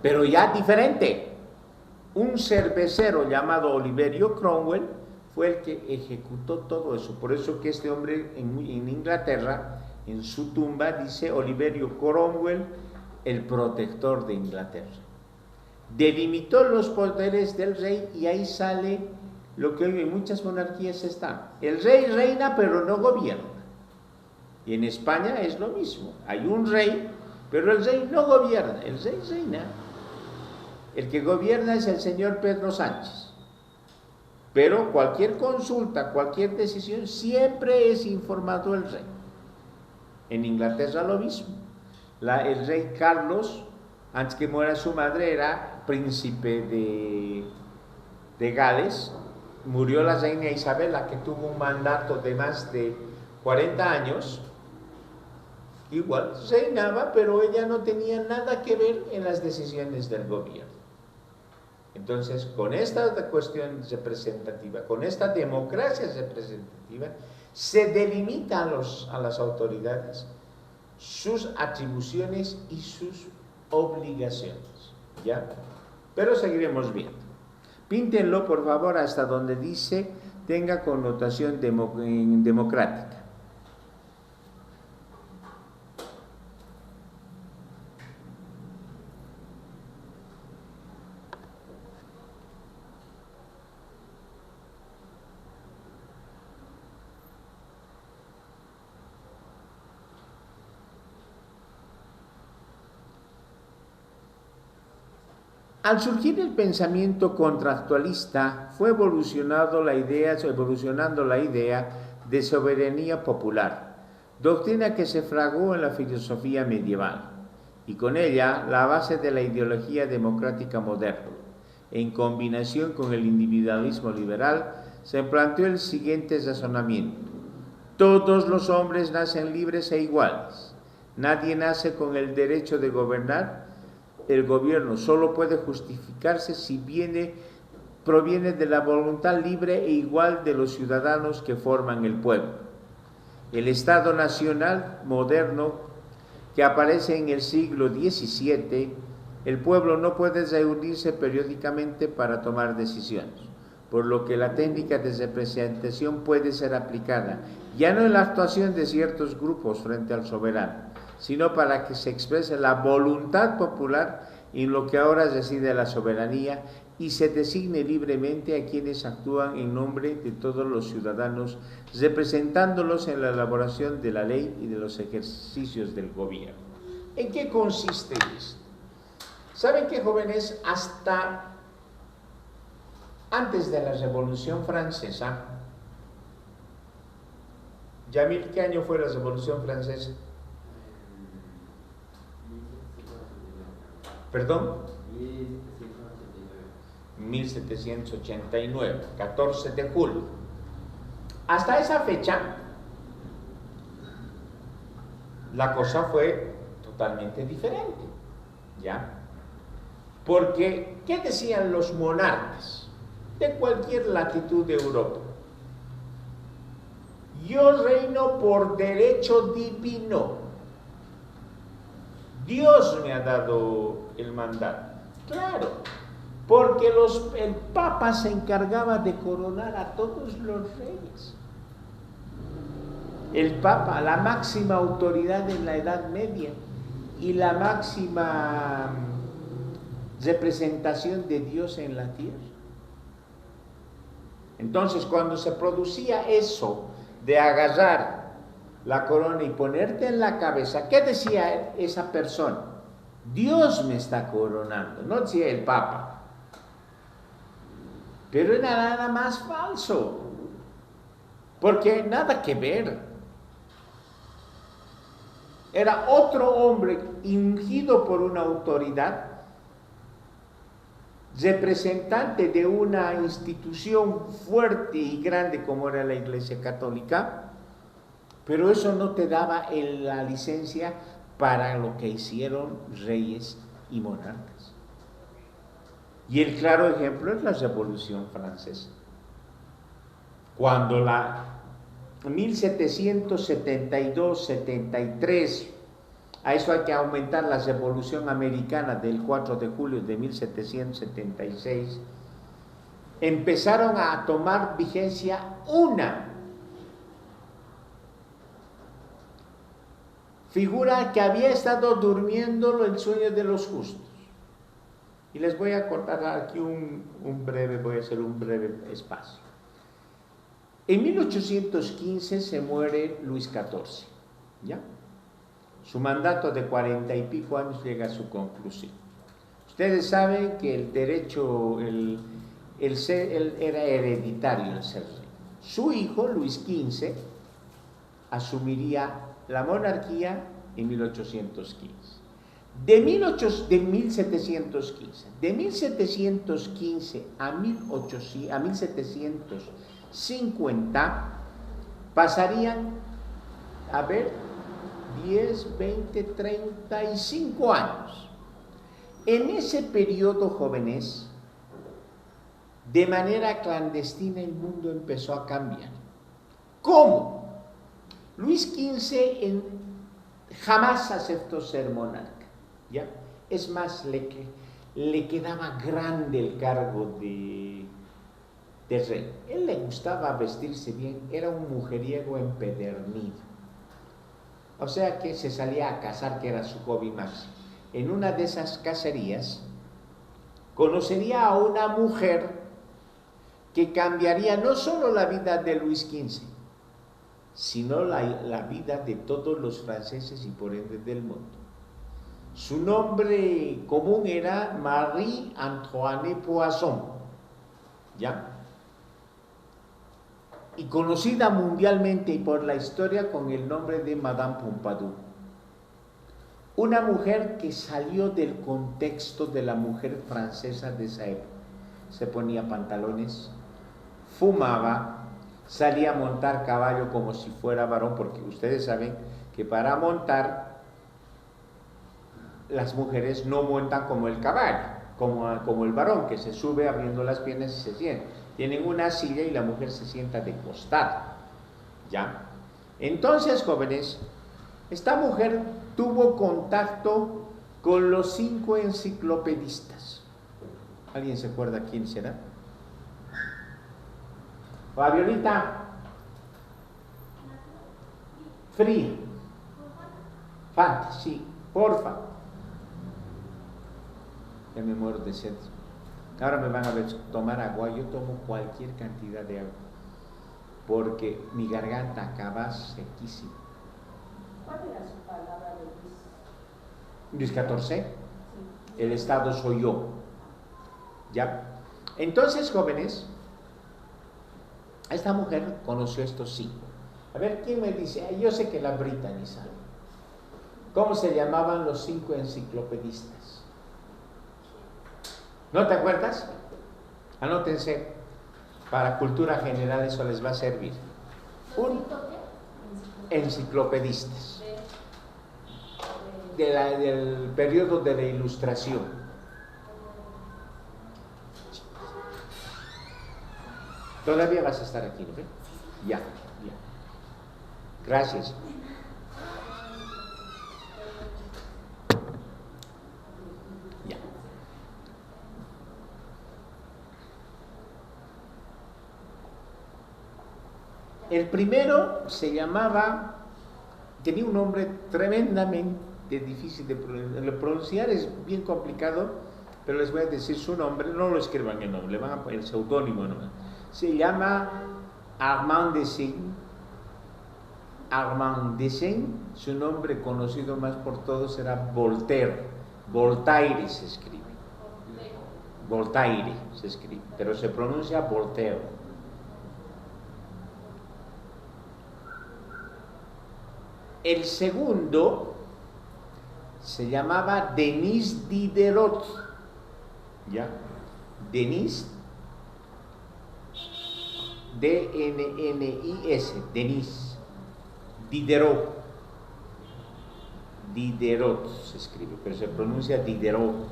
Speaker 1: Pero ya diferente. Un cervecero llamado Oliverio Cromwell fue el que ejecutó todo eso. Por eso que este hombre en Inglaterra, en su tumba, dice Oliverio Cromwell, el protector de Inglaterra. Delimitó los poderes del rey y ahí sale lo que hoy en muchas monarquías está. El rey reina pero no gobierna. Y en España es lo mismo. Hay un rey, pero el rey no gobierna. El rey reina. El que gobierna es el señor Pedro Sánchez. Pero cualquier consulta, cualquier decisión, siempre es informado el rey. En Inglaterra lo mismo. El rey Carlos, antes que muera su madre, era príncipe de Gales. Murió la reina Isabel, que tuvo un mandato de más de 40 años. Igual reinaba, pero ella no tenía nada que ver en las decisiones del gobierno. Entonces, con esta cuestión representativa, con esta democracia representativa, se delimita a las autoridades sus atribuciones y sus obligaciones, ¿ya? Pero seguiremos viendo. Píntenlo, por favor, hasta donde dice tenga connotación democrática. Al surgir el pensamiento contractualista, fue evolucionando la idea de soberanía popular, doctrina que se fraguó en la filosofía medieval, y con ella la base de la ideología democrática moderna. En combinación con el individualismo liberal, se planteó el siguiente razonamiento: todos los hombres nacen libres e iguales. Nadie nace con el derecho de gobernar el gobierno solo puede justificarse si proviene de la voluntad libre e igual de los ciudadanos que forman el pueblo. El Estado Nacional moderno que aparece en el siglo XVII, el pueblo no puede reunirse periódicamente para tomar decisiones, por lo que la técnica de representación puede ser aplicada ya no en la actuación de ciertos grupos frente al soberano, sino para que se exprese la voluntad popular en lo que ahora reside la soberanía y se designe libremente a quienes actúan en nombre de todos los ciudadanos, representándolos en la elaboración de la ley y de los ejercicios del gobierno. ¿En qué consiste esto? ¿Saben qué, jóvenes? Hasta antes de la Revolución Francesa, Yamil, ¿qué año fue la Revolución Francesa? ¿Perdón? 1789, 14 de julio. Hasta esa fecha, la cosa fue totalmente diferente, ¿ya? Porque, ¿qué decían los monarcas de cualquier latitud de Europa? Yo reino por derecho divino. Dios me ha dado el mandato. Claro, porque el Papa se encargaba de coronar a todos los reyes. El Papa, la máxima autoridad en la Edad Media y la máxima representación de Dios en la tierra. Entonces, cuando se producía eso de agarrar la corona y ponerte en la cabeza, ¿qué decía esa persona? Dios me está coronando, no decía el Papa. Pero era nada más falso, porque nada que ver. Era otro hombre ungido por una autoridad, representante de una institución fuerte y grande como era la Iglesia Católica, pero eso no te daba la licencia para lo que hicieron reyes y monarcas. Y el claro ejemplo es la Revolución Francesa. Cuando la 1772-73, a eso hay que aumentar la Revolución Americana del 4 de julio de 1776, empezaron a tomar vigencia una figura que había estado durmiendo el sueño de los justos. Y les voy a cortar aquí voy a hacer un breve espacio. En 1815 se muere Luis XIV, ¿ya? Su mandato de 40 y pico años llega a su conclusión. Ustedes saben que el derecho, él era hereditario el ser rey. Su hijo, Luis XV, asumiría la monarquía en 1815. De 1715 a 1750 pasarían, 10, 20, 35 años. En ese periodo, jóvenes, de manera clandestina el mundo empezó a cambiar. ¿Cómo? Luis XV jamás aceptó ser monarca, ¿ya? Es más, le quedaba grande el cargo de rey. Él le gustaba vestirse bien, era un mujeriego empedernido. O sea que se salía a cazar, que era su hobby máximo. En una de esas cacerías conocería a una mujer que cambiaría no solo la vida de Luis XV, sino la vida de todos los franceses y por ende del mundo. Su nombre común era Marie Antoine Poisson, ¿ya? Y conocida mundialmente y por la historia con el nombre de Madame Pompadour. Una mujer que salió del contexto de la mujer francesa de esa época. Se ponía pantalones, fumaba, salía a montar caballo como si fuera varón, porque ustedes saben que para montar las mujeres no montan como el caballo, como el varón, que se sube abriendo las piernas y se sienta. Tienen una silla y la mujer se sienta de costado, ¿ya? Entonces, jóvenes, esta mujer tuvo contacto con los 5 enciclopedistas. ¿Alguien se acuerda quién será? Fabiolita. Fría. Sí, porfa. Ya me muero de sed. Ahora me van a ver tomar agua. Yo tomo cualquier cantidad de agua porque mi garganta acaba sequísima.
Speaker 2: ¿Cuál era su palabra de
Speaker 1: Luis XIV,
Speaker 2: Sí.
Speaker 1: el Estado soy yo. ¿Ya? Entonces, jóvenes, esta mujer conoció estos 5. A ver, ¿quién me dice? Yo sé que la Brittany sabe. ¿Cómo se llamaban los 5 enciclopedistas? ¿No te acuerdas? Anótense. Para cultura general eso les va a servir. Enciclopedistas. Del periodo de la Ilustración. Todavía vas a estar aquí, ¿no? Ya. Gracias. Ya. El primero se llamaba, tenía un nombre tremendamente difícil de pronunciar, es bien complicado, pero les voy a decir su nombre, no lo escriban el nombre, le van a poner el seudónimo nomás. Se llama Armand Dessine. Armand Dessine, su nombre conocido más por todos era Voltaire. Voltaire se escribe. Voltaire se escribe, pero se pronuncia Voltaire. El segundo se llamaba Denis Diderot. ¿Ya? Denis, D-N-N-I-S, Denis Diderot. Diderot se escribe, pero se pronuncia Diderot.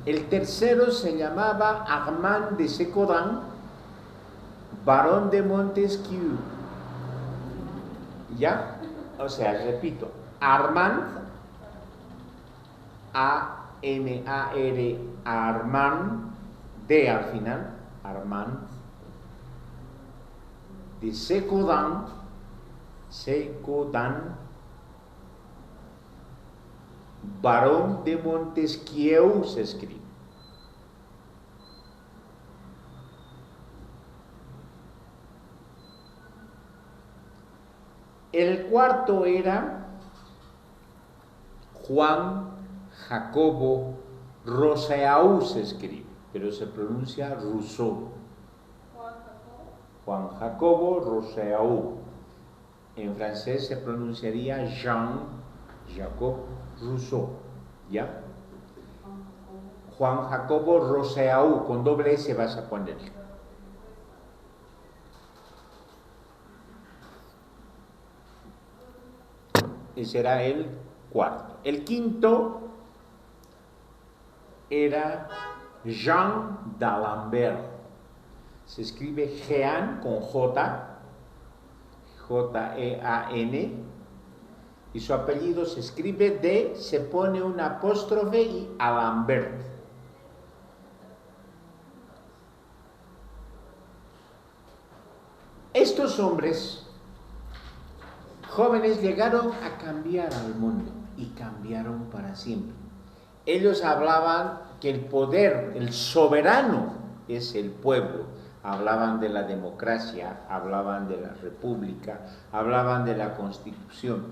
Speaker 1: El tercero se llamaba Armand de Secodan, barón de Montesquieu. ¿Ya? O sea, repito, Armand, A-N-A-R, Armand, D al final, Armand, de Secodan, barón de Montesquieu se escribe. El cuarto era Juan Jacobo Rousseau se escribe, pero se pronuncia Rousseau. Juan Jacobo Rousseau. En francés se pronunciaría Jean-Jacques Rousseau. ¿Ya? Juan Jacobo Rousseau, con doble S vas a ponerle. Ese era el cuarto. El quinto era Jean d'Alembert. Se escribe Jean con J, J-E-A-N, y su apellido se escribe D, se pone un apóstrofe y Alembert. Estos hombres jóvenes llegaron a cambiar al mundo y cambiaron para siempre. Ellos hablaban que el poder, el soberano, es el pueblo. Hablaban de la democracia, hablaban de la república, hablaban de la constitución.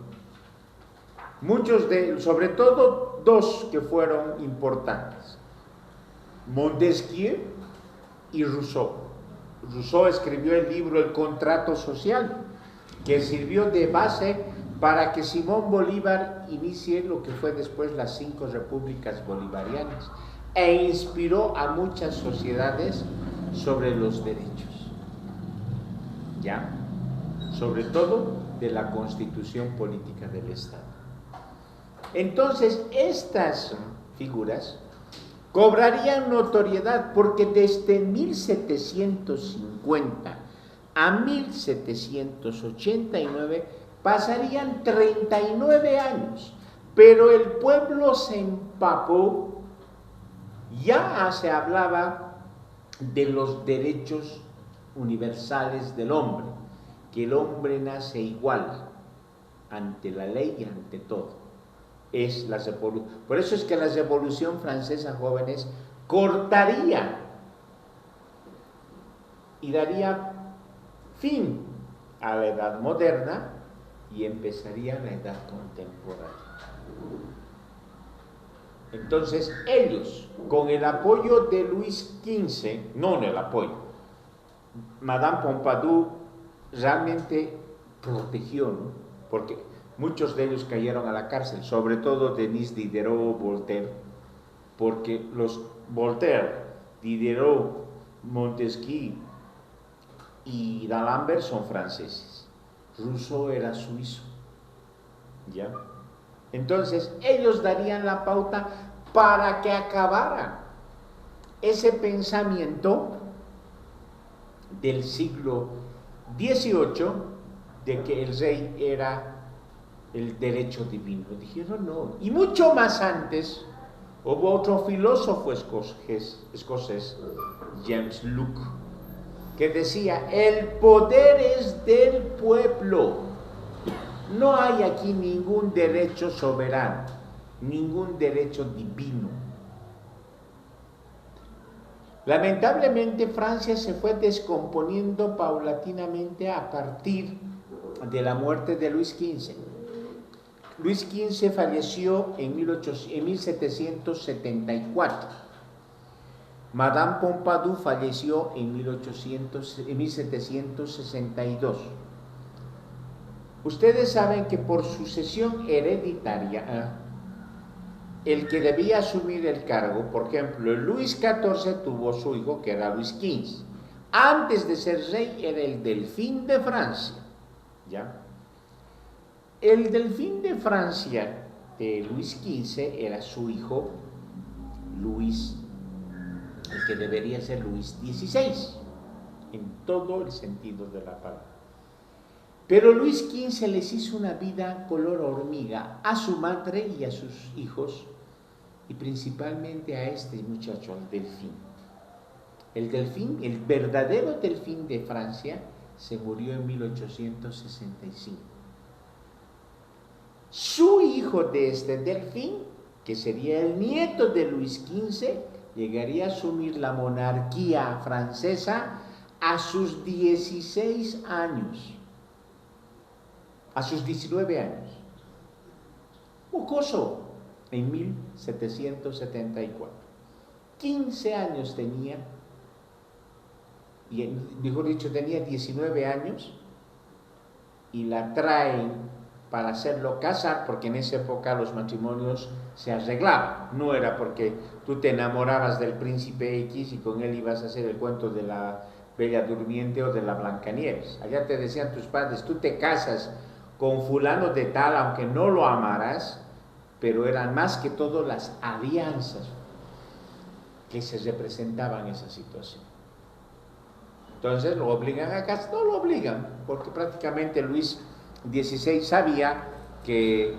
Speaker 1: Muchos de, sobre todo dos que fueron importantes, Montesquieu y Rousseau. Rousseau escribió el libro El Contrato Social, que sirvió de base para que Simón Bolívar inicie lo que fue después las 5 repúblicas bolivarianas e inspiró a muchas sociedades sobre los derechos, sobre todo de la constitución política del Estado. Entonces, estas figuras cobrarían notoriedad porque desde 1750 a 1789 pasarían 39 años, pero el pueblo se empapó, ya se hablaba de los derechos universales del hombre, que el hombre nace igual ante la ley y ante todo. Es la por eso es que la Revolución Francesa, jóvenes, cortaría y daría fin a la edad moderna y empezaría la edad contemporánea. Entonces ellos, con el apoyo de Luis XV, no el apoyo, Madame Pompadour realmente protegió, ¿no? Porque muchos de ellos cayeron a la cárcel, sobre todo Denis Diderot, Voltaire, porque los Voltaire, Diderot, Montesquieu y D'Alembert son franceses. Rousseau era suizo, ¿ya? Entonces ellos darían la pauta para que acabara ese pensamiento del siglo XVIII de que el rey era el derecho divino. Dijeron no. Y mucho más antes hubo otro filósofo escocés, James Locke, que decía: el poder es del pueblo. No hay aquí ningún derecho soberano, ningún derecho divino. Lamentablemente Francia se fue descomponiendo paulatinamente a partir de la muerte de Luis XV. Luis XV falleció en 1774. Madame Pompadour falleció en 1762. Ustedes saben que por sucesión hereditaria, el que debía asumir el cargo, por ejemplo, Luis XIV tuvo su hijo, que era Luis XV. Antes de ser rey era el delfín de Francia, ¿ya? El delfín de Francia de Luis XV era su hijo Luis, el que debería ser Luis XVI, en todo el sentido de la palabra. Pero Luis XV les hizo una vida color hormiga a su madre y a sus hijos, y principalmente a este muchacho, al delfín. El delfín, el verdadero delfín de Francia, se murió en 1865. Su hijo de este delfín, que sería el nieto de Luis XV, llegaría a asumir la monarquía francesa a sus 16 años. A sus 19 años. Mocoso, en 1774. 15 años tenía, y mejor dicho, tenía 19 años, y la traen para hacerlo casar, porque en esa época los matrimonios se arreglaban. No era porque tú te enamorabas del príncipe X y con él ibas a hacer el cuento de la Bella Durmiente o de la Blancanieves. Allá te decían tus padres, tú te casas con fulano de tal, aunque no lo amaras, pero eran más que todo las alianzas que se representaban en esa situación. Entonces lo obligan a casar, no lo obligan, porque prácticamente Luis XVI sabía que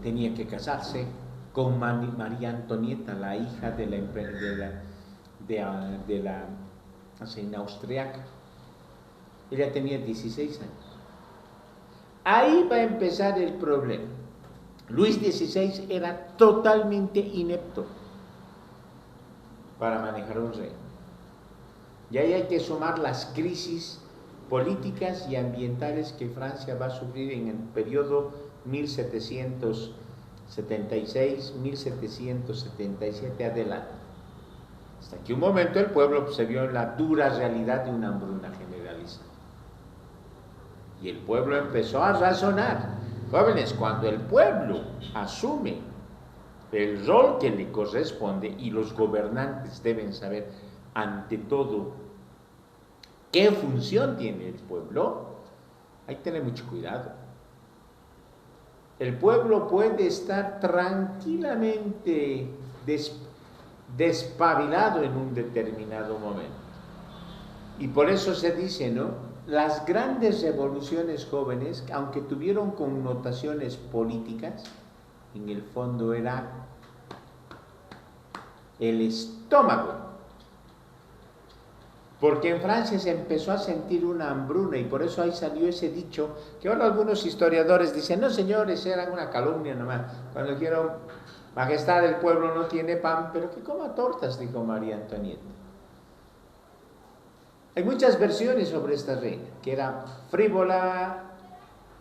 Speaker 1: tenía que casarse con María Antonieta, la hija de la reina austriaca. Ella tenía 16 años. Ahí va a empezar el problema. Luis XVI era totalmente inepto para manejar un reino. Y ahí hay que sumar las crisis políticas y ambientales que Francia va a sufrir en el periodo 1776-1777 adelante. Hasta que un momento el pueblo se vio en la dura realidad de una hambruna generalizada. Y el pueblo empezó a razonar. Jóvenes, cuando el pueblo asume el rol que le corresponde, y los gobernantes deben saber, ante todo, ¿Qué función tiene el pueblo? Hay que tener mucho cuidado. El pueblo puede estar tranquilamente despabilado en un determinado momento. Y por eso se dice, ¿no? Las grandes revoluciones jóvenes, aunque tuvieron connotaciones políticas, en el fondo era el estómago. Porque en Francia se empezó a sentir una hambruna y por eso ahí salió ese dicho que ahora algunos historiadores dicen, no señores, era una calumnia nomás. Cuando dijeron, majestad, el pueblo no tiene pan, pero que coma tortas, dijo María Antonieta. Hay muchas versiones sobre esta reina, que era frívola,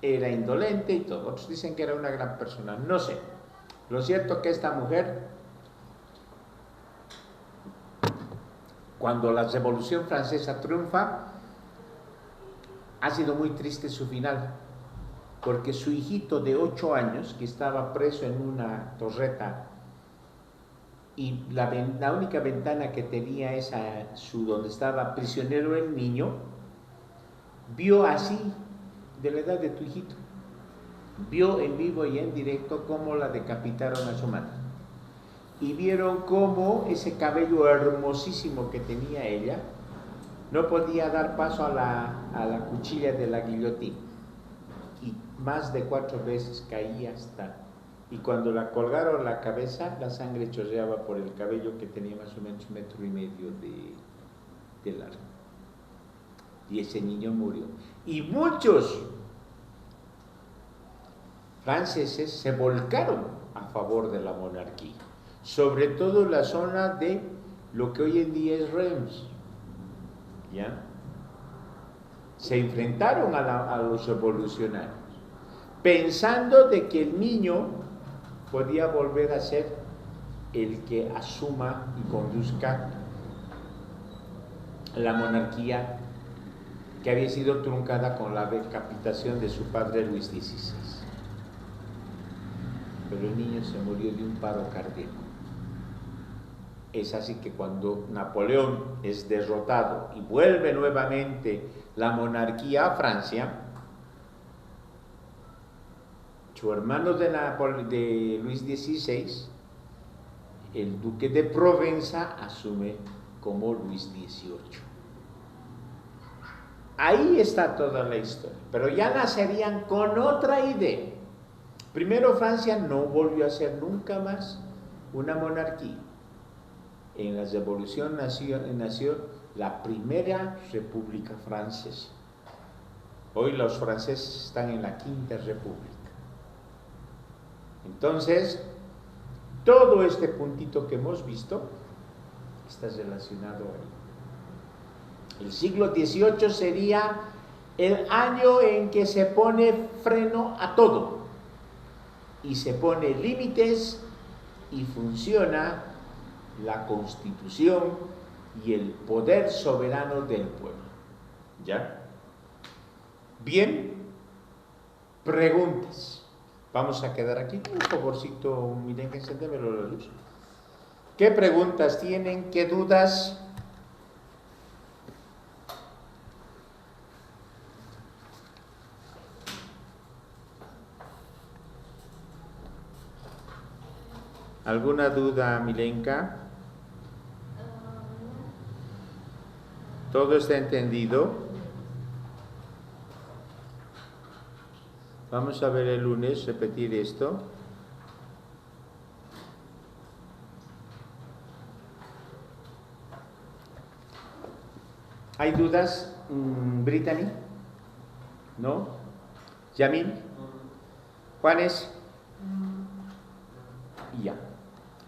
Speaker 1: era indolente y todo. Otros dicen que era una gran persona, no sé. Lo cierto es que esta mujer, cuando la Revolución Francesa triunfa, ha sido muy triste su final, porque su hijito de 8 años, que estaba preso en una torreta, y la única ventana que tenía donde estaba prisionero el niño, vio así, de la edad de tu hijito, vio en vivo y en directo cómo la decapitaron a su madre. Y vieron cómo ese cabello hermosísimo que tenía ella no podía dar paso a la cuchilla de la guillotina. Y más de 4 veces caía hasta... Y cuando la colgaron la cabeza, la sangre chorreaba por el cabello que tenía más o menos 1,5 metros de largo. Y ese niño murió. Y muchos franceses se volcaron a favor de la monarquía, sobre todo en la zona de lo que hoy en día es Reims, ¿ya? Se enfrentaron a los revolucionarios, pensando de que el niño podía volver a ser el que asuma y conduzca la monarquía que había sido truncada con la decapitación de su padre Luis XVI. Pero el niño se murió de un paro cardíaco. Es así que cuando Napoleón es derrotado y vuelve nuevamente la monarquía a Francia, su hermano de Luis XVI, el duque de Provenza, asume como Luis XVIII. Ahí está toda la historia, pero ya nacerían con otra idea. Primero, Francia no volvió a ser nunca más una monarquía. En la Revolución nació la primera República Francesa. Hoy los franceses están en la Quinta República. Entonces, todo este puntito que hemos visto está relacionado ahí. El siglo XVIII sería el año en que se pone freno a todo y se pone límites y funciona la Constitución y el poder soberano del pueblo. ¿Ya? Bien, preguntas. Vamos a quedar aquí. Un favorcito, miren que encéndemelo la luz. ¿Qué preguntas tienen? ¿Qué dudas? ¿Alguna duda, Milenka? ¿Todo está entendido? Vamos a ver el lunes, repetir esto. ¿Hay dudas, Brittany? ¿No? ¿Yamil? ¿Juanes? Y ya.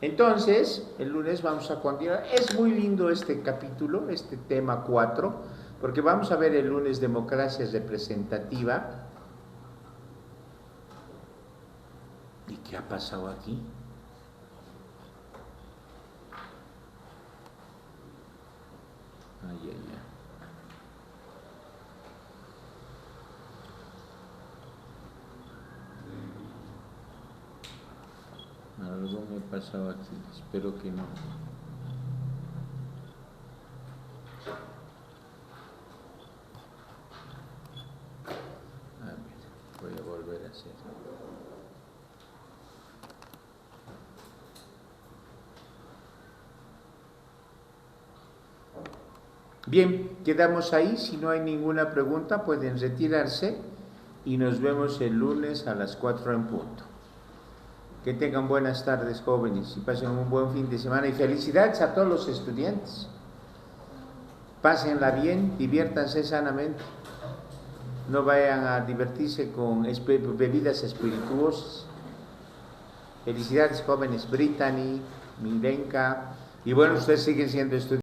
Speaker 1: Entonces, el lunes vamos a continuar. Es muy lindo este capítulo, este tema 4, porque vamos a ver el lunes democracia representativa. ¿Y qué ha pasado aquí? Ay, ay, ay. Algo me ha pasado aquí, espero que no. poder hacer. Bien, quedamos ahí. Si no hay ninguna pregunta, pueden retirarse y nos vemos el lunes a las 4 en punto. Que tengan buenas tardes, jóvenes, y pasen un buen fin de semana. Y felicidades a todos los estudiantes. Pásenla bien, diviértanse sanamente. No vayan a divertirse con bebidas espirituosas. Felicidades, jóvenes. Brittany, Milenka. Y bueno, ustedes siguen siendo estudiantes.